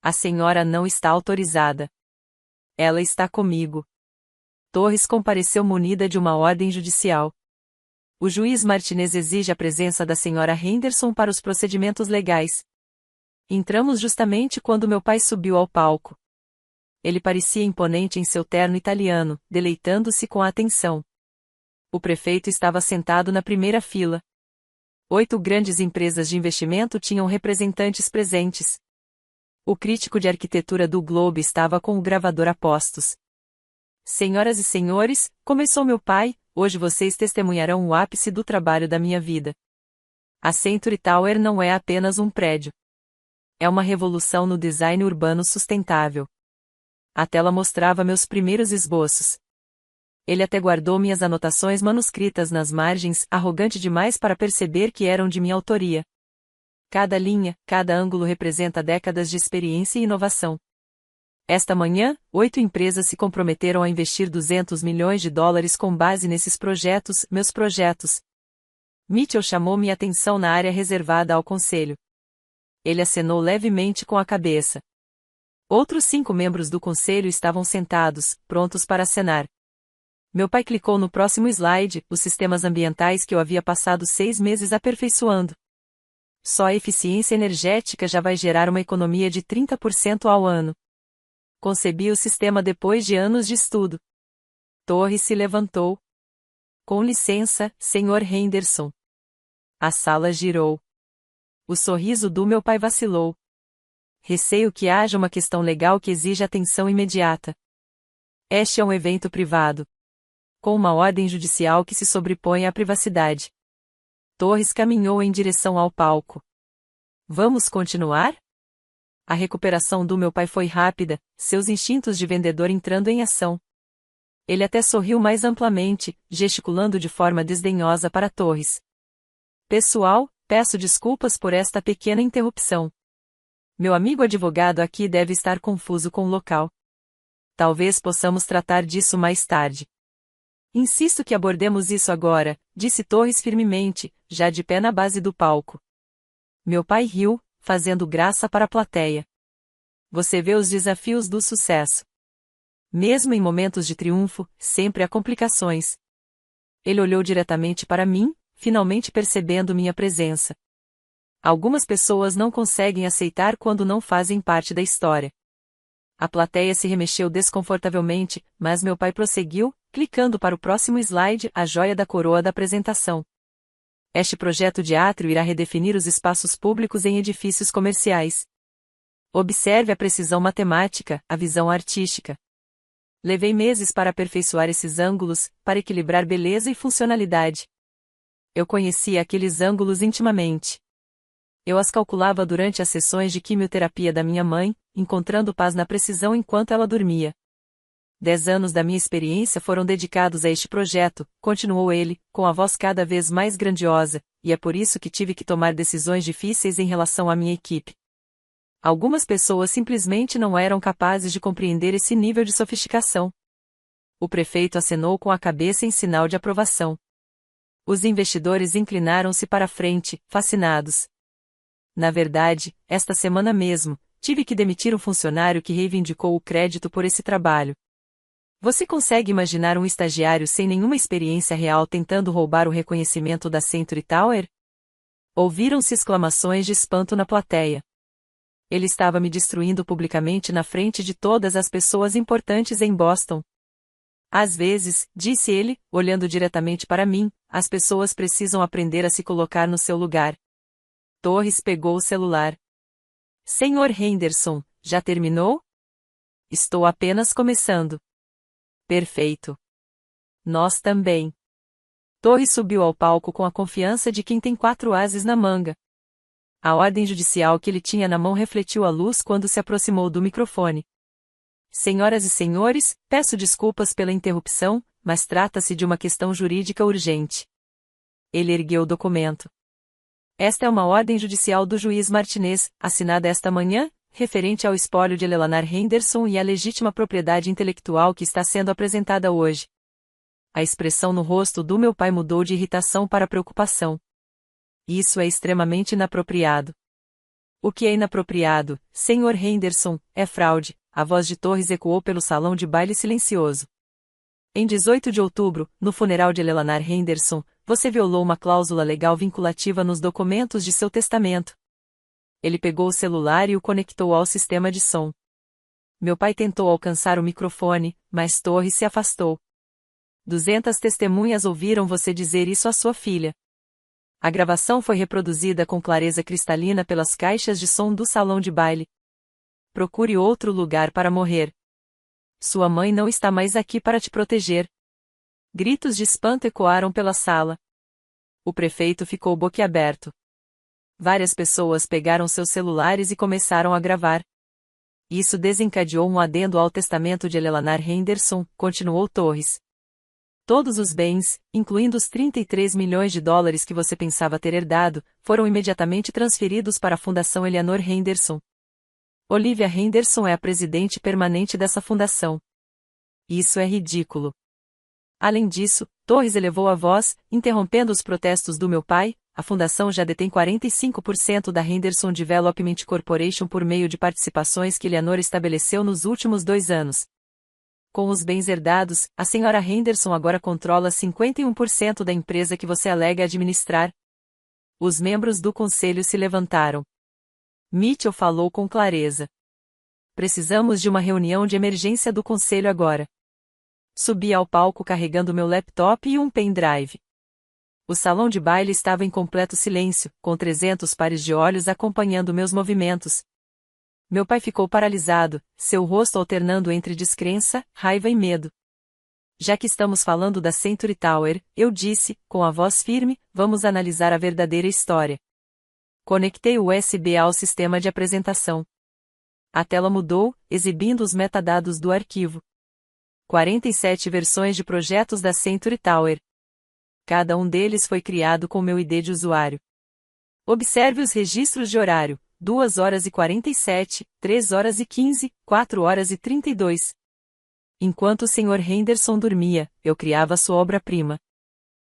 A senhora não está autorizada. Ela está comigo. Torres compareceu munida de uma ordem judicial. O juiz Martinez exige a presença da senhora Henderson para os procedimentos legais. Entramos justamente quando meu pai subiu ao palco. Ele parecia imponente em seu terno italiano, deleitando-se com a atenção. O prefeito estava sentado na primeira fila. 8 grandes empresas de investimento tinham representantes presentes. O crítico de arquitetura do Globo estava com o gravador a postos. Senhoras e senhores, começou meu pai, hoje vocês testemunharão o ápice do trabalho da minha vida. A Century Tower não é apenas um prédio. É uma revolução no design urbano sustentável. A tela mostrava meus primeiros esboços. Ele até guardou minhas anotações manuscritas nas margens, arrogante demais para perceber que eram de minha autoria. Cada linha, cada ângulo representa décadas de experiência e inovação. Esta manhã, 8 empresas se comprometeram a investir US$ 200 milhões com base nesses projetos, meus projetos. Mitchell chamou minha atenção na área reservada ao conselho. Ele acenou levemente com a cabeça. Outros 5 membros do conselho estavam sentados, prontos para acenar. Meu pai clicou no próximo slide, os sistemas ambientais que eu havia passado 6 meses aperfeiçoando. Só a eficiência energética já vai gerar uma economia de 30% ao ano. Concebi o sistema depois de anos de estudo. Torres se levantou. Com licença, Sr. Henderson. A sala girou. O sorriso do meu pai vacilou. Receio que haja uma questão legal que exija atenção imediata. Este é um evento privado. Com uma ordem judicial que se sobrepõe à privacidade. Torres caminhou em direção ao palco. Vamos continuar? A recuperação do meu pai foi rápida, seus instintos de vendedor entrando em ação. Ele até sorriu mais amplamente, gesticulando de forma desdenhosa para Torres. Pessoal, peço desculpas por esta pequena interrupção. Meu amigo advogado aqui deve estar confuso com o local. Talvez possamos tratar disso mais tarde. Insisto que abordemos isso agora, disse Torres firmemente, já de pé na base do palco. Meu pai riu, fazendo graça para a plateia. Você vê os desafios do sucesso. Mesmo em momentos de triunfo, sempre há complicações. Ele olhou diretamente para mim, finalmente percebendo minha presença. Algumas pessoas não conseguem aceitar quando não fazem parte da história. A plateia se remexeu desconfortavelmente, mas meu pai prosseguiu, clicando para o próximo slide, a joia da coroa da apresentação. Este projeto de átrio irá redefinir os espaços públicos em edifícios comerciais. Observe a precisão matemática, a visão artística. Levei meses para aperfeiçoar esses ângulos, para equilibrar beleza e funcionalidade. Eu conhecia aqueles ângulos intimamente. Eu as calculava durante as sessões de quimioterapia da minha mãe, encontrando paz na precisão enquanto ela dormia. 10 anos da minha experiência foram dedicados a este projeto, continuou ele, com a voz cada vez mais grandiosa, e é por isso que tive que tomar decisões difíceis em relação à minha equipe. Algumas pessoas simplesmente não eram capazes de compreender esse nível de sofisticação. O prefeito acenou com a cabeça em sinal de aprovação. Os investidores inclinaram-se para a frente, fascinados. Na verdade, esta semana mesmo, tive que demitir um funcionário que reivindicou o crédito por esse trabalho. Você consegue imaginar um estagiário sem nenhuma experiência real tentando roubar o reconhecimento da Century Tower? Ouviram-se exclamações de espanto na plateia. Ele estava me destruindo publicamente na frente de todas as pessoas importantes em Boston. Às vezes, disse ele, olhando diretamente para mim, as pessoas precisam aprender a se colocar no seu lugar. Torres pegou o celular. Sr. Henderson, já terminou? Estou apenas começando. Perfeito. Nós também. Torres subiu ao palco com a confiança de quem tem 4 ases na manga. A ordem judicial que ele tinha na mão refletiu a luz quando se aproximou do microfone. Senhoras e senhores, peço desculpas pela interrupção, mas trata-se de uma questão jurídica urgente. Ele ergueu o documento. Esta é uma ordem judicial do juiz Martinez, assinada esta manhã, referente ao espólio de Eleanor Henderson e à legítima propriedade intelectual que está sendo apresentada hoje. A expressão no rosto do meu pai mudou de irritação para preocupação. Isso é extremamente inapropriado. O que é inapropriado, Sr. Henderson, é fraude, a voz de Torres ecoou pelo salão de baile silencioso. Em 18 de outubro, no funeral de Eleanor Henderson, você violou uma cláusula legal vinculativa nos documentos de seu testamento. Ele pegou o celular e o conectou ao sistema de som. Meu pai tentou alcançar o microfone, mas Torres se afastou. 200 testemunhas ouviram você dizer isso à sua filha. A gravação foi reproduzida com clareza cristalina pelas caixas de som do salão de baile. Procure outro lugar para morrer. Sua mãe não está mais aqui para te proteger. Gritos de espanto ecoaram pela sala. O prefeito ficou boquiaberto. Várias pessoas pegaram seus celulares e começaram a gravar. Isso desencadeou um adendo ao testamento de Eleanor Henderson, continuou Torres. Todos os bens, incluindo os 33 milhões de dólares que você pensava ter herdado, foram imediatamente transferidos para a Fundação Eleanor Henderson. Olivia Henderson é a presidente permanente dessa fundação. Isso é ridículo. Além disso, Torres elevou a voz, interrompendo os protestos do meu pai. A fundação já detém 45% da Henderson Development Corporation por meio de participações que Eleanor estabeleceu nos últimos 2 anos. Com os bens herdados, a senhora Henderson agora controla 51% da empresa que você alega administrar. Os membros do conselho se levantaram. Mitchell falou com clareza. Precisamos de uma reunião de emergência do conselho agora. Subi ao palco carregando meu laptop e um pendrive. O salão de baile estava em completo silêncio, com 300 pares de olhos acompanhando meus movimentos. Meu pai ficou paralisado, seu rosto alternando entre descrença, raiva e medo. Já que estamos falando da Century Tower, eu disse, com a voz firme, vamos analisar a verdadeira história. Conectei o USB ao sistema de apresentação. A tela mudou, exibindo os metadados do arquivo. 47 versões de projetos da Century Tower. Cada um deles foi criado com meu ID de usuário. Observe os registros de horário: 2 horas e 47, 3 horas e 15, 4 horas e 32. Enquanto o Sr. Henderson dormia, eu criava sua obra-prima.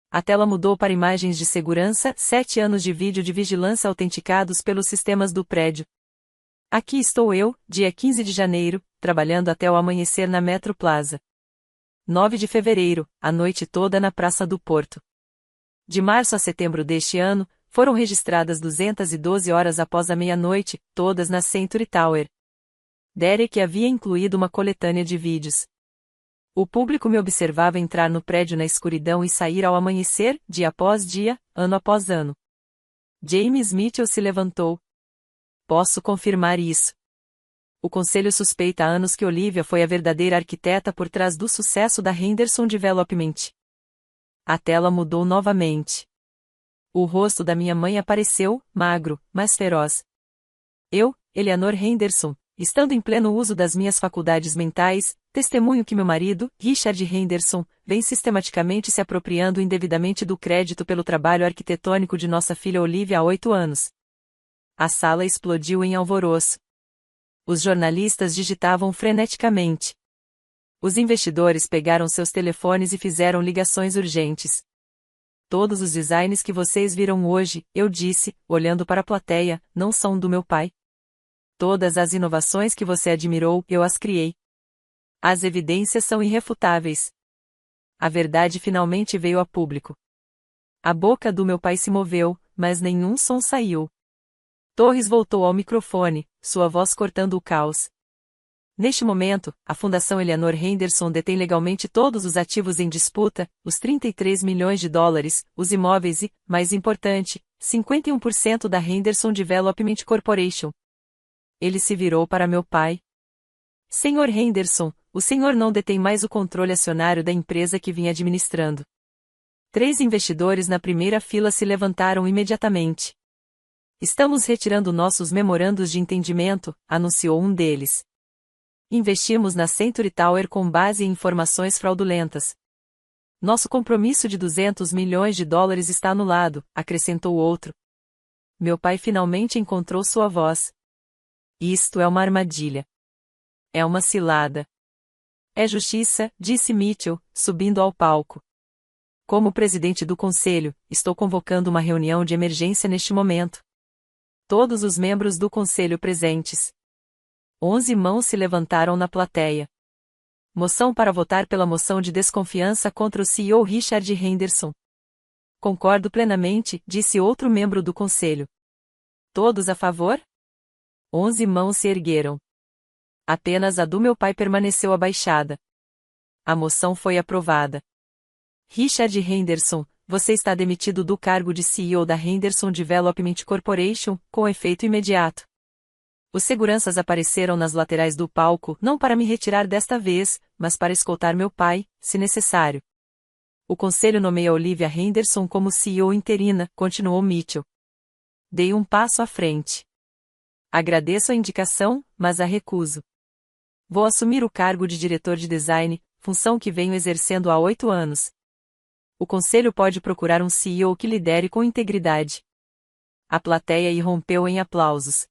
A tela mudou para imagens de segurança, 7 anos de vídeo de vigilância autenticados pelos sistemas do prédio. Aqui estou eu, dia 15 de janeiro, trabalhando até o amanhecer na Metro Plaza. 9 de fevereiro, a noite toda na Praça do Porto. De março a setembro deste ano, foram registradas 212 horas após a meia-noite, todas na Century Tower. Derek havia incluído uma coletânea de vídeos. O público me observava entrar no prédio na escuridão e sair ao amanhecer, dia após dia, ano após ano. James Mitchell se levantou. Posso confirmar isso. O conselho suspeita há anos que Olivia foi a verdadeira arquiteta por trás do sucesso da Henderson Development. A tela mudou novamente. O rosto da minha mãe apareceu, magro, mas feroz. Eu, Eleanor Henderson, estando em pleno uso das minhas faculdades mentais, testemunho que meu marido, Richard Henderson, vem sistematicamente se apropriando indevidamente do crédito pelo trabalho arquitetônico de nossa filha Olivia há 8 anos. A sala explodiu em alvoroço. Os jornalistas digitavam freneticamente. Os investidores pegaram seus telefones e fizeram ligações urgentes. Todos os designs que vocês viram hoje, eu disse, olhando para a plateia, não são do meu pai. Todas as inovações que você admirou, eu as criei. As evidências são irrefutáveis. A verdade finalmente veio a público. A boca do meu pai se moveu, mas nenhum som saiu. Torres voltou ao microfone, sua voz cortando o caos. Neste momento, a Fundação Eleanor Henderson detém legalmente todos os ativos em disputa, os 33 milhões de dólares, os imóveis e, mais importante, 51% da Henderson Development Corporation. Ele se virou para meu pai. Sr. Henderson, o senhor não detém mais o controle acionário da empresa que vinha administrando. 3 investidores na primeira fila se levantaram imediatamente. Estamos retirando nossos memorandos de entendimento, anunciou um deles. Investimos na Century Tower com base em informações fraudulentas. Nosso compromisso de 200 milhões de dólares está anulado, acrescentou outro. Meu pai finalmente encontrou sua voz. Isto é uma armadilha. É uma cilada. É justiça, disse Mitchell, subindo ao palco. Como presidente do conselho, estou convocando uma reunião de emergência neste momento. Todos os membros do conselho presentes. 11 mãos se levantaram na plateia. Moção para votar pela moção de desconfiança contra o CEO Richard Henderson. Concordo plenamente, disse outro membro do conselho. Todos a favor? 11 mãos se ergueram. Apenas a do meu pai permaneceu abaixada. A moção foi aprovada. Richard Henderson, você está demitido do cargo de CEO da Henderson Development Corporation, com efeito imediato. Os seguranças apareceram nas laterais do palco não para me retirar desta vez, mas para escoltar meu pai, se necessário. O conselho nomeia Olivia Henderson como CEO interina, continuou Mitchell. Dei um passo à frente. Agradeço a indicação, mas a recuso. Vou assumir o cargo de diretor de design, função que venho exercendo há 8 anos. O conselho pode procurar um CEO que lidere com integridade. A plateia irrompeu em aplausos.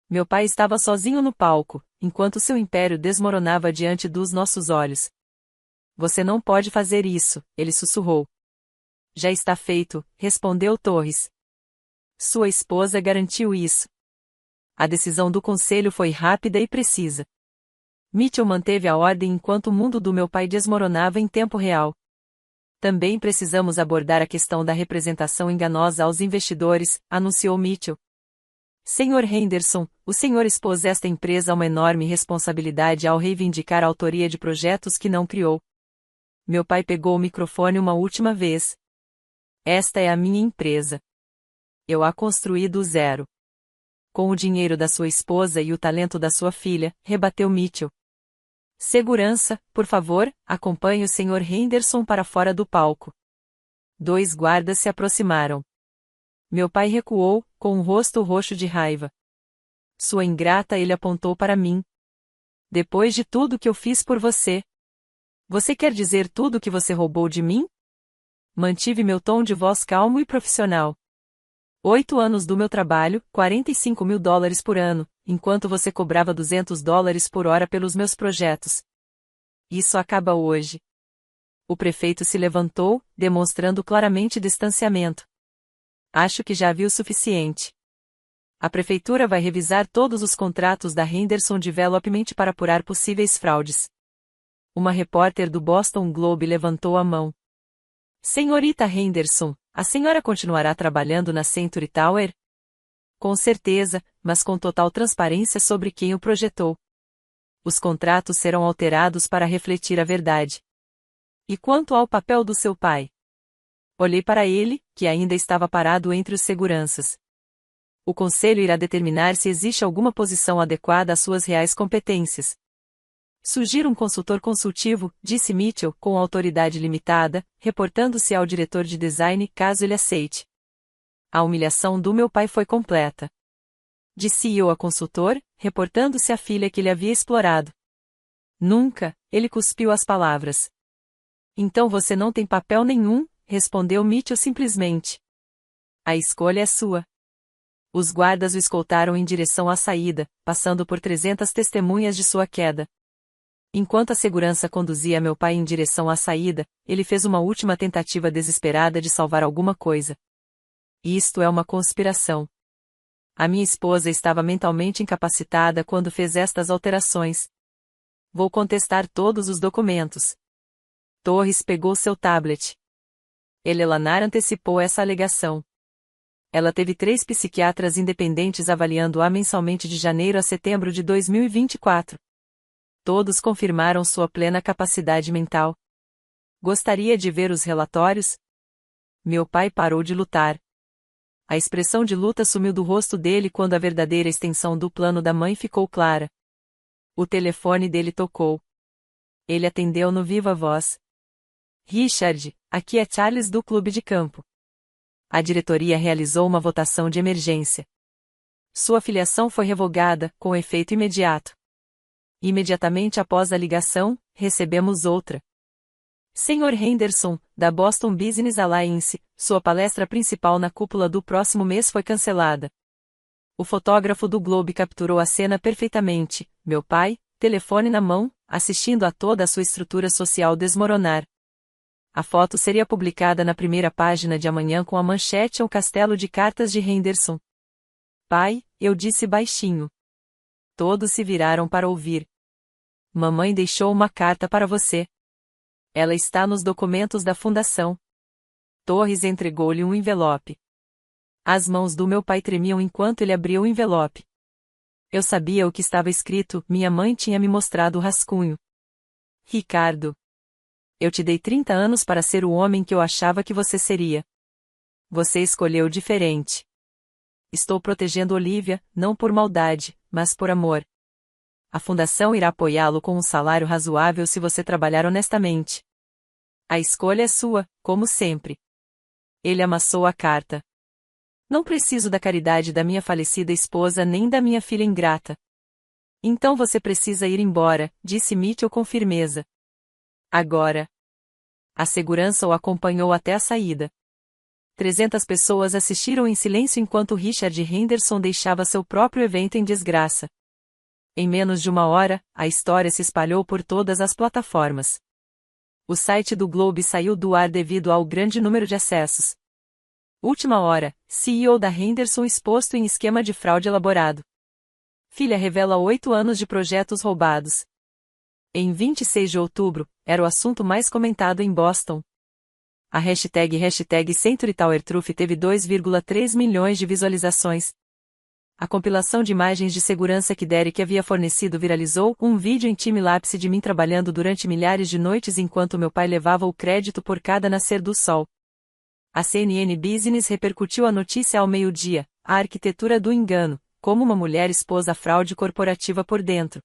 Meu pai estava sozinho no palco, enquanto seu império desmoronava diante dos nossos olhos. Você não pode fazer isso, ele sussurrou. Já está feito, respondeu Torres. Sua esposa garantiu isso. A decisão do conselho foi rápida e precisa. Mitchell manteve a ordem enquanto o mundo do meu pai desmoronava em tempo real. Também precisamos abordar a questão da representação enganosa aos investidores, anunciou Mitchell. Senhor Henderson, o senhor expôs esta empresa a uma enorme responsabilidade ao reivindicar a autoria de projetos que não criou. Meu pai pegou o microfone uma última vez. Esta é a minha empresa. Eu a construí do zero. Com o dinheiro da sua esposa e o talento da sua filha, rebateu Mitchell. Segurança, por favor, acompanhe o Sr. Henderson para fora do palco. 2 guardas se aproximaram. Meu pai recuou, com o rosto roxo de raiva. Sua ingrata, ele apontou para mim. Depois de tudo que eu fiz por você. Você quer dizer tudo que você roubou de mim? Mantive meu tom de voz calmo e profissional. 8 anos do meu trabalho, $45.000 por ano, enquanto você cobrava $200 por hora pelos meus projetos. Isso acaba hoje. O prefeito se levantou, demonstrando claramente distanciamento. Acho que já vi o suficiente. A prefeitura vai revisar todos os contratos da Henderson Development para apurar possíveis fraudes. Uma repórter do Boston Globe levantou a mão. Senhorita Henderson, a senhora continuará trabalhando na Century Tower? Com certeza, mas com total transparência sobre quem o projetou. Os contratos serão alterados para refletir a verdade. E quanto ao papel do seu pai? Olhei para ele, que ainda estava parado entre os seguranças. O conselho irá determinar se existe alguma posição adequada às suas reais competências. Sugiro um consultor consultivo, disse Mitchell, com autoridade limitada, reportando-se ao diretor de design caso ele aceite. A humilhação do meu pai foi completa. De CEO a consultor, reportando-se à filha que ele havia explorado. Nunca, ele cuspiu as palavras. Então você não tem papel nenhum, respondeu Mitchell simplesmente. A escolha é sua. Os guardas o escoltaram em direção à saída, passando por 300 testemunhas de sua queda. Enquanto a segurança conduzia meu pai em direção à saída, ele fez uma última tentativa desesperada de salvar alguma coisa. Isto é uma conspiração. A minha esposa estava mentalmente incapacitada quando fez estas alterações. Vou contestar todos os documentos. Torres pegou seu tablet. Eleanor antecipou essa alegação. Ela teve 3 psiquiatras independentes avaliando-a mensalmente de janeiro a setembro de 2024. Todos confirmaram sua plena capacidade mental. Gostaria de ver os relatórios? Meu pai parou de lutar. A expressão de luta sumiu do rosto dele quando a verdadeira extensão do plano da mãe ficou clara. O telefone dele tocou. Ele atendeu no viva voz. Richard, aqui é Charles do clube de campo. A diretoria realizou uma votação de emergência. Sua filiação foi revogada, com efeito imediato. Imediatamente após a ligação, recebemos outra. Sr. Henderson, da Boston Business Alliance, sua palestra principal na cúpula do próximo mês foi cancelada. O fotógrafo do Globe capturou a cena perfeitamente, meu pai, telefone na mão, assistindo a toda a sua estrutura social desmoronar. A foto seria publicada na primeira página de amanhã com a manchete "O Castelo de Cartas de Henderson". Pai, eu disse baixinho. Todos se viraram para ouvir. Mamãe deixou uma carta para você. Ela está nos documentos da fundação. Torres entregou-lhe um envelope. As mãos do meu pai tremiam enquanto ele abria o envelope. Eu sabia o que estava escrito, minha mãe tinha me mostrado o rascunho. Ricardo. Eu te dei 30 anos para ser o homem que eu achava que você seria. Você escolheu diferente. Estou protegendo Olivia, não por maldade, mas por amor. A fundação irá apoiá-lo com um salário razoável se você trabalhar honestamente. A escolha é sua, como sempre. Ele amassou a carta. Não preciso da caridade da minha falecida esposa nem da minha filha ingrata. Então você precisa ir embora, disse Mitchell com firmeza. Agora. A segurança o acompanhou até a saída. 300 pessoas assistiram em silêncio enquanto Richard Henderson deixava seu próprio evento em desgraça. Em menos de uma hora, a história se espalhou por todas as plataformas. O site do Globe saiu do ar devido ao grande número de acessos. Última hora, CEO da Henderson exposto em esquema de fraude elaborado. Filha revela 8 anos de projetos roubados. Em 26 de outubro, era o assunto mais comentado em Boston. A hashtag Century Tower Truth teve 2,3 milhões de visualizações. A compilação de imagens de segurança que Derek havia fornecido viralizou, um vídeo em time-lapse de mim trabalhando durante milhares de noites enquanto meu pai levava o crédito por cada nascer do sol. A CNN Business repercutiu a notícia ao meio-dia, a arquitetura do engano, como uma mulher expôs a fraude corporativa por dentro.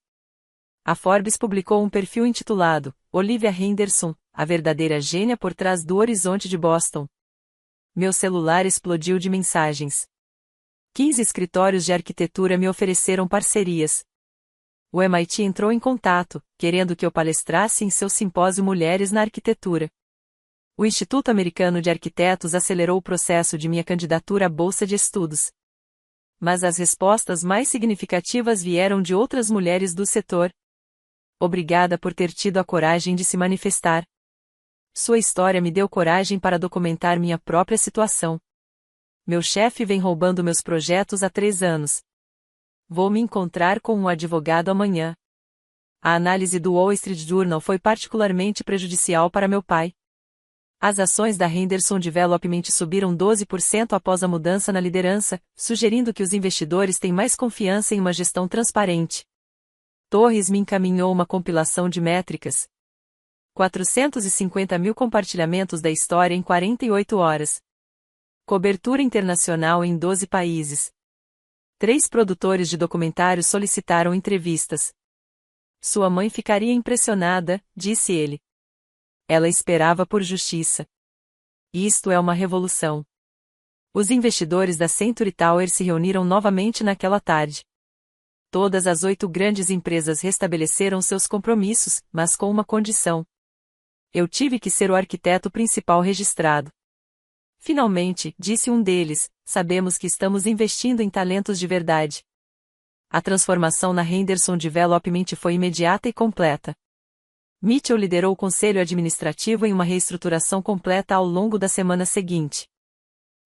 A Forbes publicou um perfil intitulado, Olivia Henderson, a verdadeira gênia por trás do horizonte de Boston. Meu celular explodiu de mensagens. 15 escritórios de arquitetura me ofereceram parcerias. O MIT entrou em contato, querendo que eu palestrasse em seu simpósio Mulheres na Arquitetura. O Instituto Americano de Arquitetos acelerou o processo de minha candidatura à bolsa de estudos. Mas as respostas mais significativas vieram de outras mulheres do setor. Obrigada por ter tido a coragem de se manifestar. Sua história me deu coragem para documentar minha própria situação. Meu chefe vem roubando meus projetos há 3 anos. Vou me encontrar com um advogado amanhã. A análise do Wall Street Journal foi particularmente prejudicial para meu pai. As ações da Henderson Development subiram 12% após a mudança na liderança, sugerindo que os investidores têm mais confiança em uma gestão transparente. Torres me encaminhou uma compilação de métricas. 450 mil compartilhamentos da história em 48 horas. Cobertura internacional em 12 países. 3 produtores de documentários solicitaram entrevistas. Sua mãe ficaria impressionada, disse ele. Ela esperava por justiça. Isto é uma revolução. Os investidores da Century Tower se reuniram novamente naquela tarde. Todas as 8 grandes empresas restabeleceram seus compromissos, mas com uma condição. Eu tive que ser o arquiteto principal registrado. Finalmente, disse um deles, sabemos que estamos investindo em talentos de verdade. A transformação na Henderson Development foi imediata e completa. Mitchell liderou o conselho administrativo em uma reestruturação completa ao longo da semana seguinte.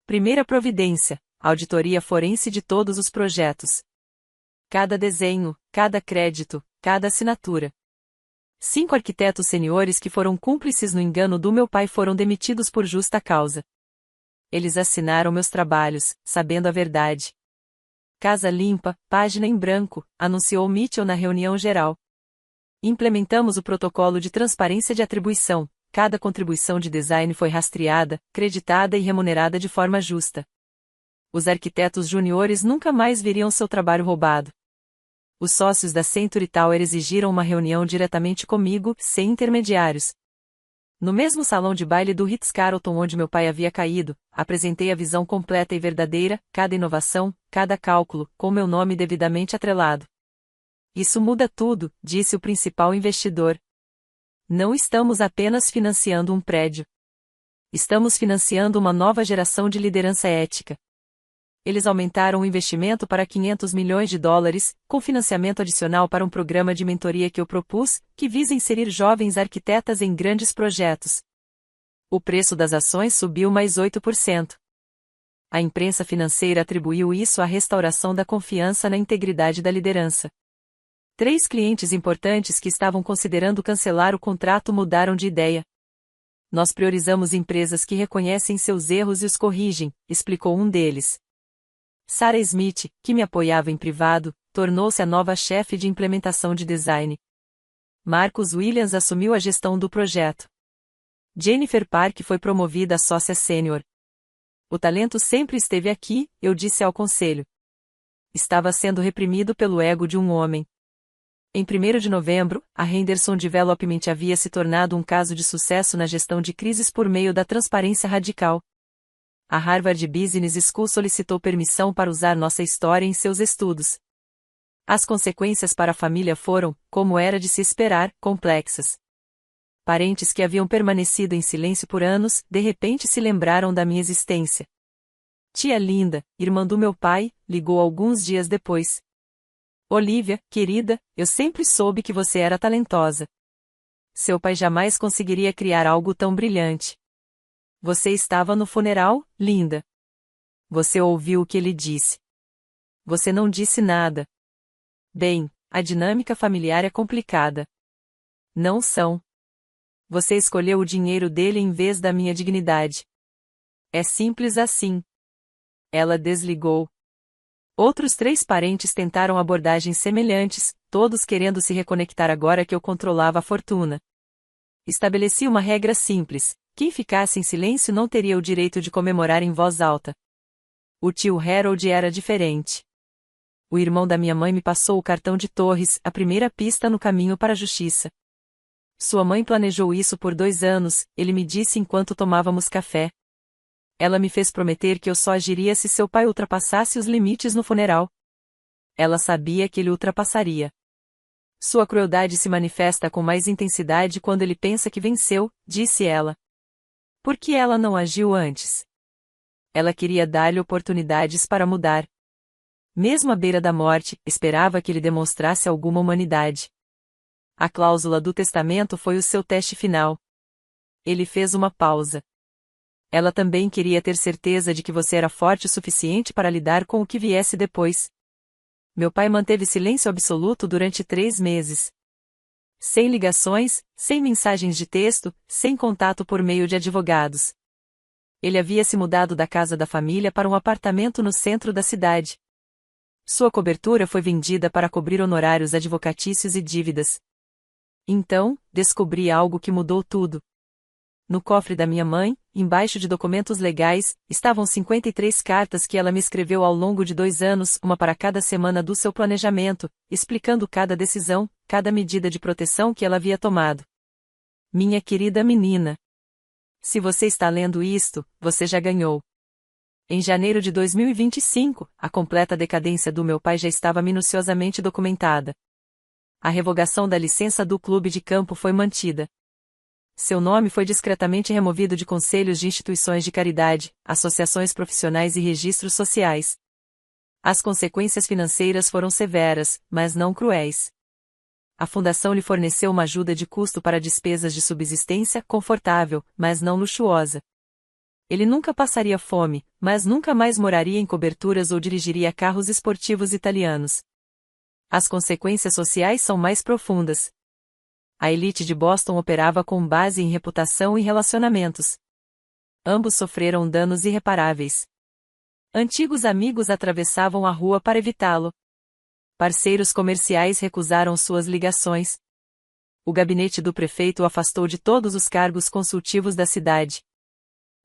Primeira providência, auditoria forense de todos os projetos. Cada desenho, cada crédito, cada assinatura. 5 arquitetos seniores que foram cúmplices no engano do meu pai foram demitidos por justa causa. Eles assinaram meus trabalhos, sabendo a verdade. Casa limpa, página em branco, anunciou Mitchell na reunião geral. Implementamos o protocolo de transparência de atribuição. Cada contribuição de design foi rastreada, creditada e remunerada de forma justa. Os arquitetos juniores nunca mais veriam seu trabalho roubado. Os sócios da Century Tower exigiram uma reunião diretamente comigo, sem intermediários. No mesmo salão de baile do Ritz-Carlton onde meu pai havia caído, apresentei a visão completa e verdadeira, cada inovação, cada cálculo, com meu nome devidamente atrelado. Isso muda tudo, disse o principal investidor. Não estamos apenas financiando um prédio. Estamos financiando uma nova geração de liderança ética. Eles aumentaram o investimento para US$ 500 milhões, com financiamento adicional para um programa de mentoria que eu propus, que visa inserir jovens arquitetas em grandes projetos. O preço das ações subiu mais 8%. A imprensa financeira atribuiu isso à restauração da confiança na integridade da liderança. 3 clientes importantes que estavam considerando cancelar o contrato mudaram de ideia. Nós priorizamos empresas que reconhecem seus erros e os corrigem, explicou um deles. Sarah Smith, que me apoiava em privado, tornou-se a nova chefe de implementação de design. Marcus Williams assumiu a gestão do projeto. Jennifer Park foi promovida a sócia sênior. O talento sempre esteve aqui, eu disse ao conselho. Estava sendo reprimido pelo ego de um homem. Em 1º de novembro, a Henderson Development havia se tornado um caso de sucesso na gestão de crises por meio da transparência radical. A Harvard Business School solicitou permissão para usar nossa história em seus estudos. As consequências para a família foram, como era de se esperar, complexas. Parentes que haviam permanecido em silêncio por anos, de repente se lembraram da minha existência. Tia Linda, irmã do meu pai, ligou alguns dias depois. Olivia, querida, eu sempre soube que você era talentosa. Seu pai jamais conseguiria criar algo tão brilhante. Você estava no funeral, Linda. Você ouviu o que ele disse. Você não disse nada. Bem, a dinâmica familiar é complicada. Não são. Você escolheu o dinheiro dele em vez da minha dignidade. É simples assim. Ela desligou. Outros 3 parentes tentaram abordagens semelhantes, todos querendo se reconectar agora que eu controlava a fortuna. Estabeleci uma regra simples: quem ficasse em silêncio não teria o direito de comemorar em voz alta. O tio Harold era diferente. O irmão da minha mãe me passou o cartão de Torres, a primeira pista no caminho para a justiça. Sua mãe planejou isso por 2 anos, ele me disse enquanto tomávamos café. Ela me fez prometer que eu só agiria se seu pai ultrapassasse os limites no funeral. Ela sabia que ele ultrapassaria. Sua crueldade se manifesta com mais intensidade quando ele pensa que venceu, disse ela. Por que ela não agiu antes? Ela queria dar-lhe oportunidades para mudar. Mesmo à beira da morte, esperava que ele demonstrasse alguma humanidade. A cláusula do testamento foi o seu teste final. Ele fez uma pausa. Ela também queria ter certeza de que você era forte o suficiente para lidar com o que viesse depois. Meu pai manteve silêncio absoluto durante 3 meses. Sem ligações, sem mensagens de texto, sem contato por meio de advogados. Ele havia se mudado da casa da família para um apartamento no centro da cidade. Sua cobertura foi vendida para cobrir honorários advocatícios e dívidas. Então, descobri algo que mudou tudo. No cofre da minha mãe, embaixo de documentos legais, estavam 53 cartas que ela me escreveu ao longo de 2 anos, uma para cada semana do seu planejamento, explicando cada decisão, cada medida de proteção que ela havia tomado. Minha querida menina. Se você está lendo isto, você já ganhou. Em janeiro de 2025, a completa decadência do meu pai já estava minuciosamente documentada. A revogação da licença do clube de campo foi mantida. Seu nome foi discretamente removido de conselhos de instituições de caridade, associações profissionais e registros sociais. As consequências financeiras foram severas, mas não cruéis. A fundação lhe forneceu uma ajuda de custo para despesas de subsistência confortável, mas não luxuosa. Ele nunca passaria fome, mas nunca mais moraria em coberturas ou dirigiria carros esportivos italianos. As consequências sociais são mais profundas. A elite de Boston operava com base em reputação e relacionamentos. Ambos sofreram danos irreparáveis. Antigos amigos atravessavam a rua para evitá-lo. Parceiros comerciais recusaram suas ligações. O gabinete do prefeito o afastou de todos os cargos consultivos da cidade.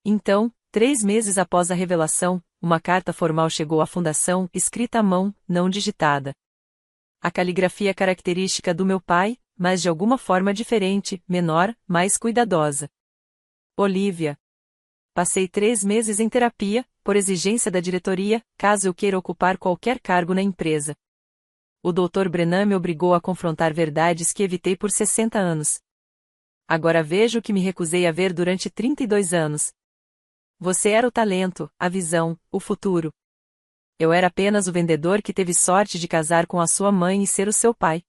Então, 3 meses após a revelação, uma carta formal chegou à fundação, escrita à mão, não digitada. A caligrafia característica do meu pai, mas de alguma forma diferente, menor, mais cuidadosa. Olivia. Passei 3 meses em terapia, por exigência da diretoria, caso eu queira ocupar qualquer cargo na empresa. O Dr. Brennan me obrigou a confrontar verdades que evitei por 60 anos. Agora vejo o que me recusei a ver durante 32 anos. Você era o talento, a visão, o futuro. Eu era apenas o vendedor que teve sorte de casar com a sua mãe e ser o seu pai.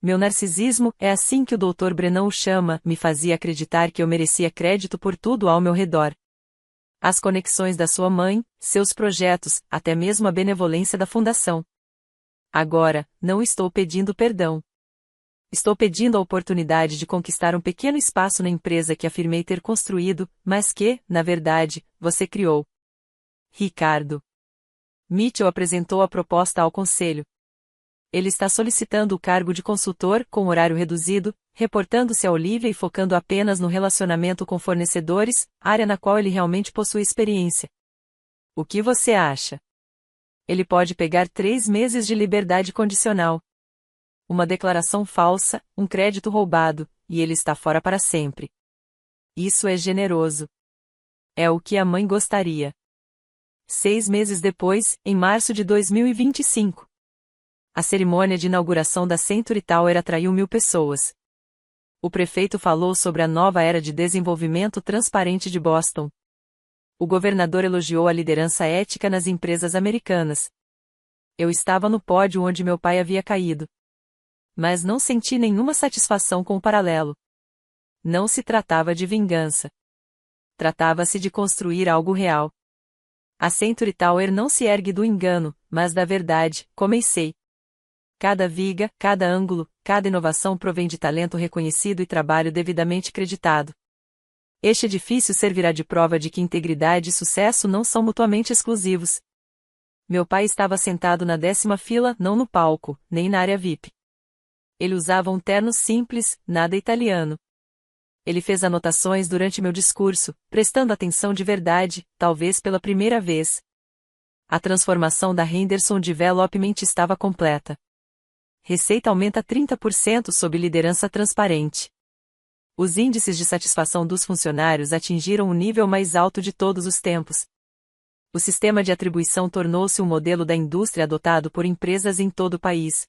Meu narcisismo, é assim que o Dr. Brennan o chama, me fazia acreditar que eu merecia crédito por tudo ao meu redor. As conexões da sua mãe, seus projetos, até mesmo a benevolência da fundação. Agora, não estou pedindo perdão. Estou pedindo a oportunidade de conquistar um pequeno espaço na empresa que afirmei ter construído, mas que, na verdade, você criou. Ricardo. Mitchell apresentou a proposta ao conselho. Ele está solicitando o cargo de consultor, com horário reduzido, reportando-se a Olivia e focando apenas no relacionamento com fornecedores, área na qual ele realmente possui experiência. O que você acha? Ele pode pegar 3 meses de liberdade condicional. Uma declaração falsa, um crédito roubado, e ele está fora para sempre. Isso é generoso. É o que a mãe gostaria. 6 meses depois, em março de 2025. A cerimônia de inauguração da Century Tower atraiu 1.000 pessoas. O prefeito falou sobre a nova era de desenvolvimento transparente de Boston. O governador elogiou a liderança ética nas empresas americanas. Eu estava no pódio onde meu pai havia caído. Mas não senti nenhuma satisfação com o paralelo. Não se tratava de vingança. Tratava-se de construir algo real. A Century Tower não se ergue do engano, mas da verdade, comecei. Cada viga, cada ângulo, cada inovação provém de talento reconhecido e trabalho devidamente creditado. Este edifício servirá de prova de que integridade e sucesso não são mutuamente exclusivos. Meu pai estava sentado na 10ª fila, não no palco, nem na área VIP. Ele usava um terno simples, nada italiano. Ele fez anotações durante meu discurso, prestando atenção de verdade, talvez pela primeira vez. A transformação da Henderson Development estava completa. Receita aumenta 30% sob liderança transparente. Os índices de satisfação dos funcionários atingiram o nível mais alto de todos os tempos. O sistema de atribuição tornou-se um modelo da indústria adotado por empresas em todo o país.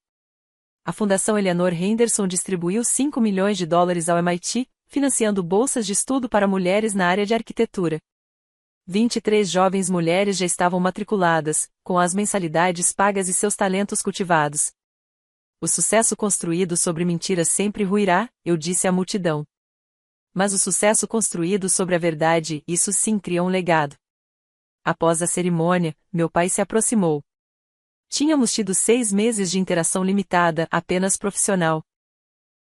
A Fundação Eleanor Henderson distribuiu $5 milhões ao MIT, financiando bolsas de estudo para mulheres na área de arquitetura. 23 jovens mulheres já estavam matriculadas, com as mensalidades pagas e seus talentos cultivados. O sucesso construído sobre mentiras sempre ruirá, eu disse à multidão. Mas o sucesso construído sobre a verdade, isso sim cria um legado. Após a cerimônia, meu pai se aproximou. Tínhamos tido 6 meses de interação limitada, apenas profissional.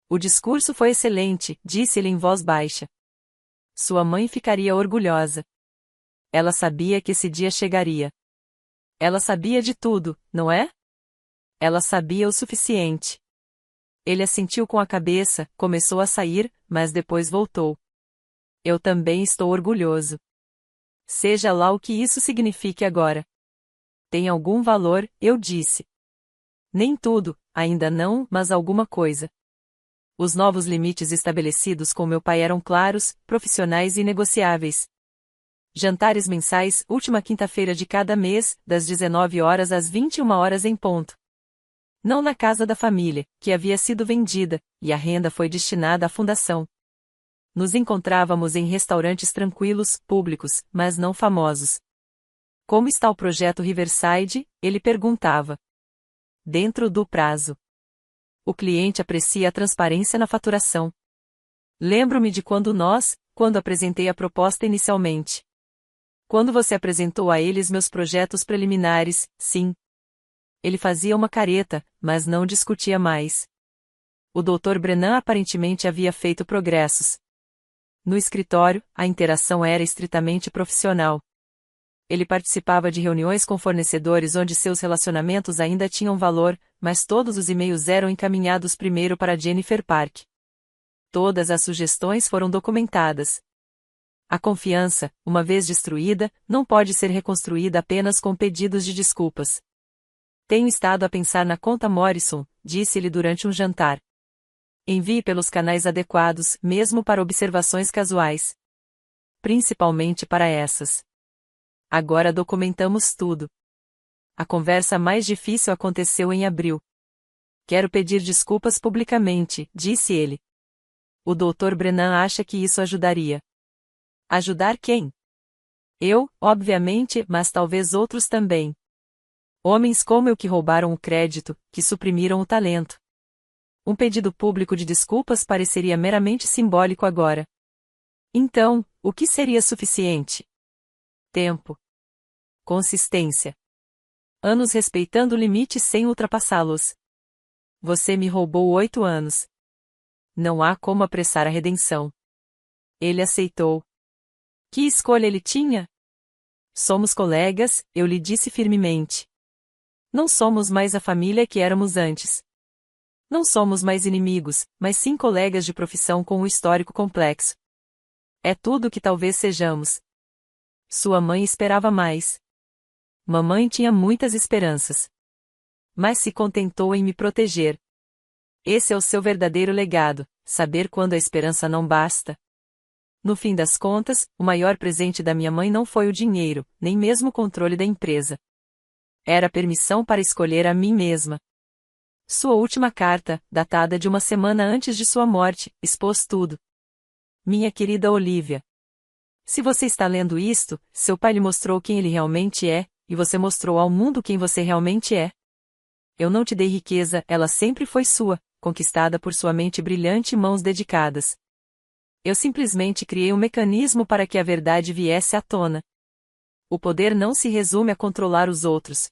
O discurso foi excelente, disse ele em voz baixa. Sua mãe ficaria orgulhosa. Ela sabia que esse dia chegaria. Ela sabia de tudo, não é? Ela sabia o suficiente. Ele assentiu com a cabeça, começou a sair, mas depois voltou. Eu também estou orgulhoso. Seja lá o que isso signifique agora. Tem algum valor, eu disse. Nem tudo, ainda não, mas alguma coisa. Os novos limites estabelecidos com meu pai eram claros, profissionais e negociáveis. Jantares mensais, última quinta-feira de cada mês, das 19 horas às 21 horas em ponto. Não na casa da família, que havia sido vendida, e a renda foi destinada à fundação. Nos encontrávamos em restaurantes tranquilos, públicos, mas não famosos. Como está o projeto Riverside? Ele perguntava. Dentro do prazo. O cliente aprecia a transparência na faturação. Lembro-me de quando apresentei a proposta inicialmente. Quando você apresentou a eles meus projetos preliminares, sim. Ele fazia uma careta, mas não discutia mais. O Dr. Brennan aparentemente havia feito progressos. No escritório, a interação era estritamente profissional. Ele participava de reuniões com fornecedores onde seus relacionamentos ainda tinham valor, mas todos os e-mails eram encaminhados primeiro para Jennifer Park. Todas as sugestões foram documentadas. A confiança, uma vez destruída, não pode ser reconstruída apenas com pedidos de desculpas. Tenho estado a pensar na conta Morrison, disse-lhe durante um jantar. Envie pelos canais adequados, mesmo para observações casuais. Principalmente para essas. Agora documentamos tudo. A conversa mais difícil aconteceu em abril. Quero pedir desculpas publicamente, disse ele. O Dr. Brennan acha que isso ajudaria. Ajudar quem? Eu, obviamente, mas talvez outros também. Homens como eu que roubaram o crédito, que suprimiram o talento. Um pedido público de desculpas pareceria meramente simbólico agora. Então, o que seria suficiente? Tempo. Consistência. Anos respeitando limites sem ultrapassá-los. Você me roubou 8 anos. Não há como apressar a redenção. Ele aceitou. Que escolha ele tinha? Somos colegas, eu lhe disse firmemente. Não somos mais a família que éramos antes. Não somos mais inimigos, mas sim colegas de profissão com um histórico complexo. É tudo o que talvez sejamos. Sua mãe esperava mais. Mamãe tinha muitas esperanças. Mas se contentou em me proteger. Esse é o seu verdadeiro legado, saber quando a esperança não basta. No fim das contas, o maior presente da minha mãe não foi o dinheiro, nem mesmo o controle da empresa. Era a permissão para escolher a mim mesma. Sua última carta, datada de uma semana antes de sua morte, expôs tudo. Minha querida Olivia. Se você está lendo isto, seu pai lhe mostrou quem ele realmente é, e você mostrou ao mundo quem você realmente é. Eu não te dei riqueza, ela sempre foi sua, conquistada por sua mente brilhante e mãos dedicadas. Eu simplesmente criei um mecanismo para que a verdade viesse à tona. O poder não se resume a controlar os outros.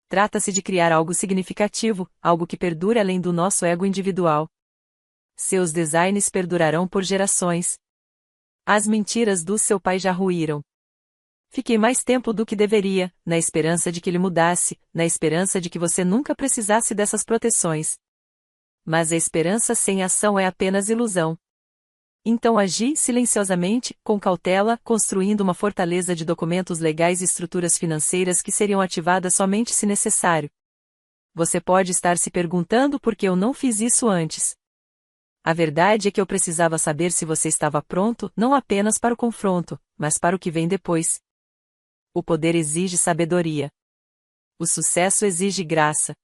Trata-se de criar algo significativo, algo que perdure além do nosso ego individual. Seus designs perdurarão por gerações. As mentiras do seu pai já ruíram. Fiquei mais tempo do que deveria, na esperança de que ele mudasse, na esperança de que você nunca precisasse dessas proteções. Mas a esperança sem ação é apenas ilusão. Então agi silenciosamente, com cautela, construindo uma fortaleza de documentos legais e estruturas financeiras que seriam ativadas somente se necessário. Você pode estar se perguntando por que eu não fiz isso antes. A verdade é que eu precisava saber se você estava pronto, não apenas para o confronto, mas para o que vem depois. O poder exige sabedoria. O sucesso exige graça.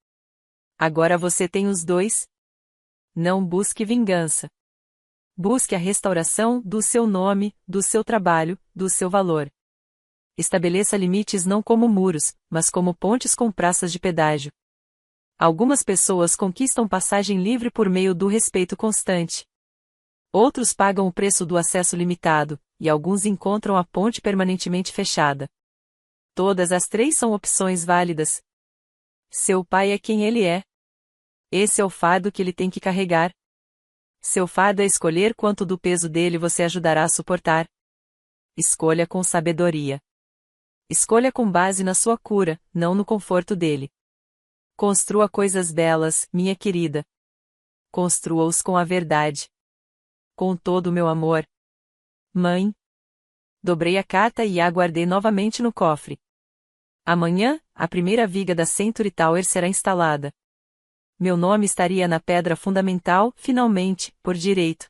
Agora você tem os dois. Não busque vingança. Busque a restauração do seu nome, do seu trabalho, do seu valor. Estabeleça limites não como muros, mas como pontes com praças de pedágio. Algumas pessoas conquistam passagem livre por meio do respeito constante. Outros pagam o preço do acesso limitado, e alguns encontram a ponte permanentemente fechada. Todas as três são opções válidas. Seu pai é quem ele é. Esse é o fardo que ele tem que carregar. Seu fardo é escolher quanto do peso dele você ajudará a suportar. Escolha com sabedoria. Escolha com base na sua cura, não no conforto dele. Construa coisas belas, minha querida. Construa-os com a verdade. Com todo o meu amor. Mãe. Dobrei a carta e a guardei novamente no cofre. Amanhã, a primeira viga da Century Tower será instalada. Meu nome estaria na pedra fundamental, finalmente, por direito.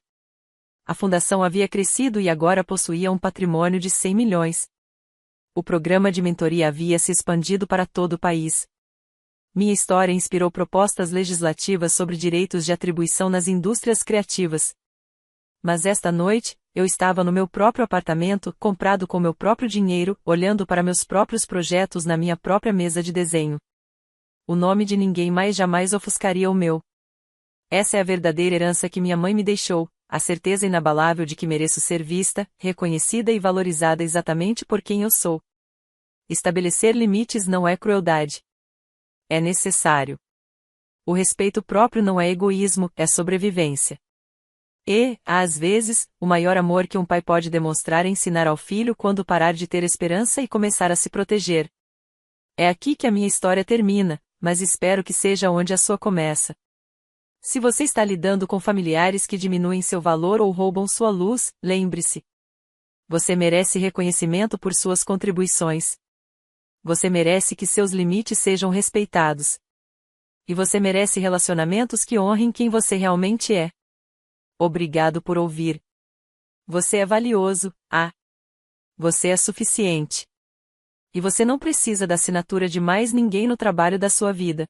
A fundação havia crescido e agora possuía um patrimônio de 100 milhões. O programa de mentoria havia se expandido para todo o país. Minha história inspirou propostas legislativas sobre direitos de atribuição nas indústrias criativas. Mas esta noite, eu estava no meu próprio apartamento, comprado com meu próprio dinheiro, olhando para meus próprios projetos na minha própria mesa de desenho. O nome de ninguém mais jamais ofuscaria o meu. Essa é a verdadeira herança que minha mãe me deixou, a certeza inabalável de que mereço ser vista, reconhecida e valorizada exatamente por quem eu sou. Estabelecer limites não é crueldade. É necessário. O respeito próprio não é egoísmo, é sobrevivência. E, às vezes, o maior amor que um pai pode demonstrar é ensinar ao filho quando parar de ter esperança e começar a se proteger. É aqui que a minha história termina, mas espero que seja onde a sua começa. Se você está lidando com familiares que diminuem seu valor ou roubam sua luz, lembre-se. Você merece reconhecimento por suas contribuições. Você merece que seus limites sejam respeitados. E você merece relacionamentos que honrem quem você realmente é. Obrigado por ouvir. Você é valioso, Você é suficiente. E você não precisa da assinatura de mais ninguém no trabalho da sua vida.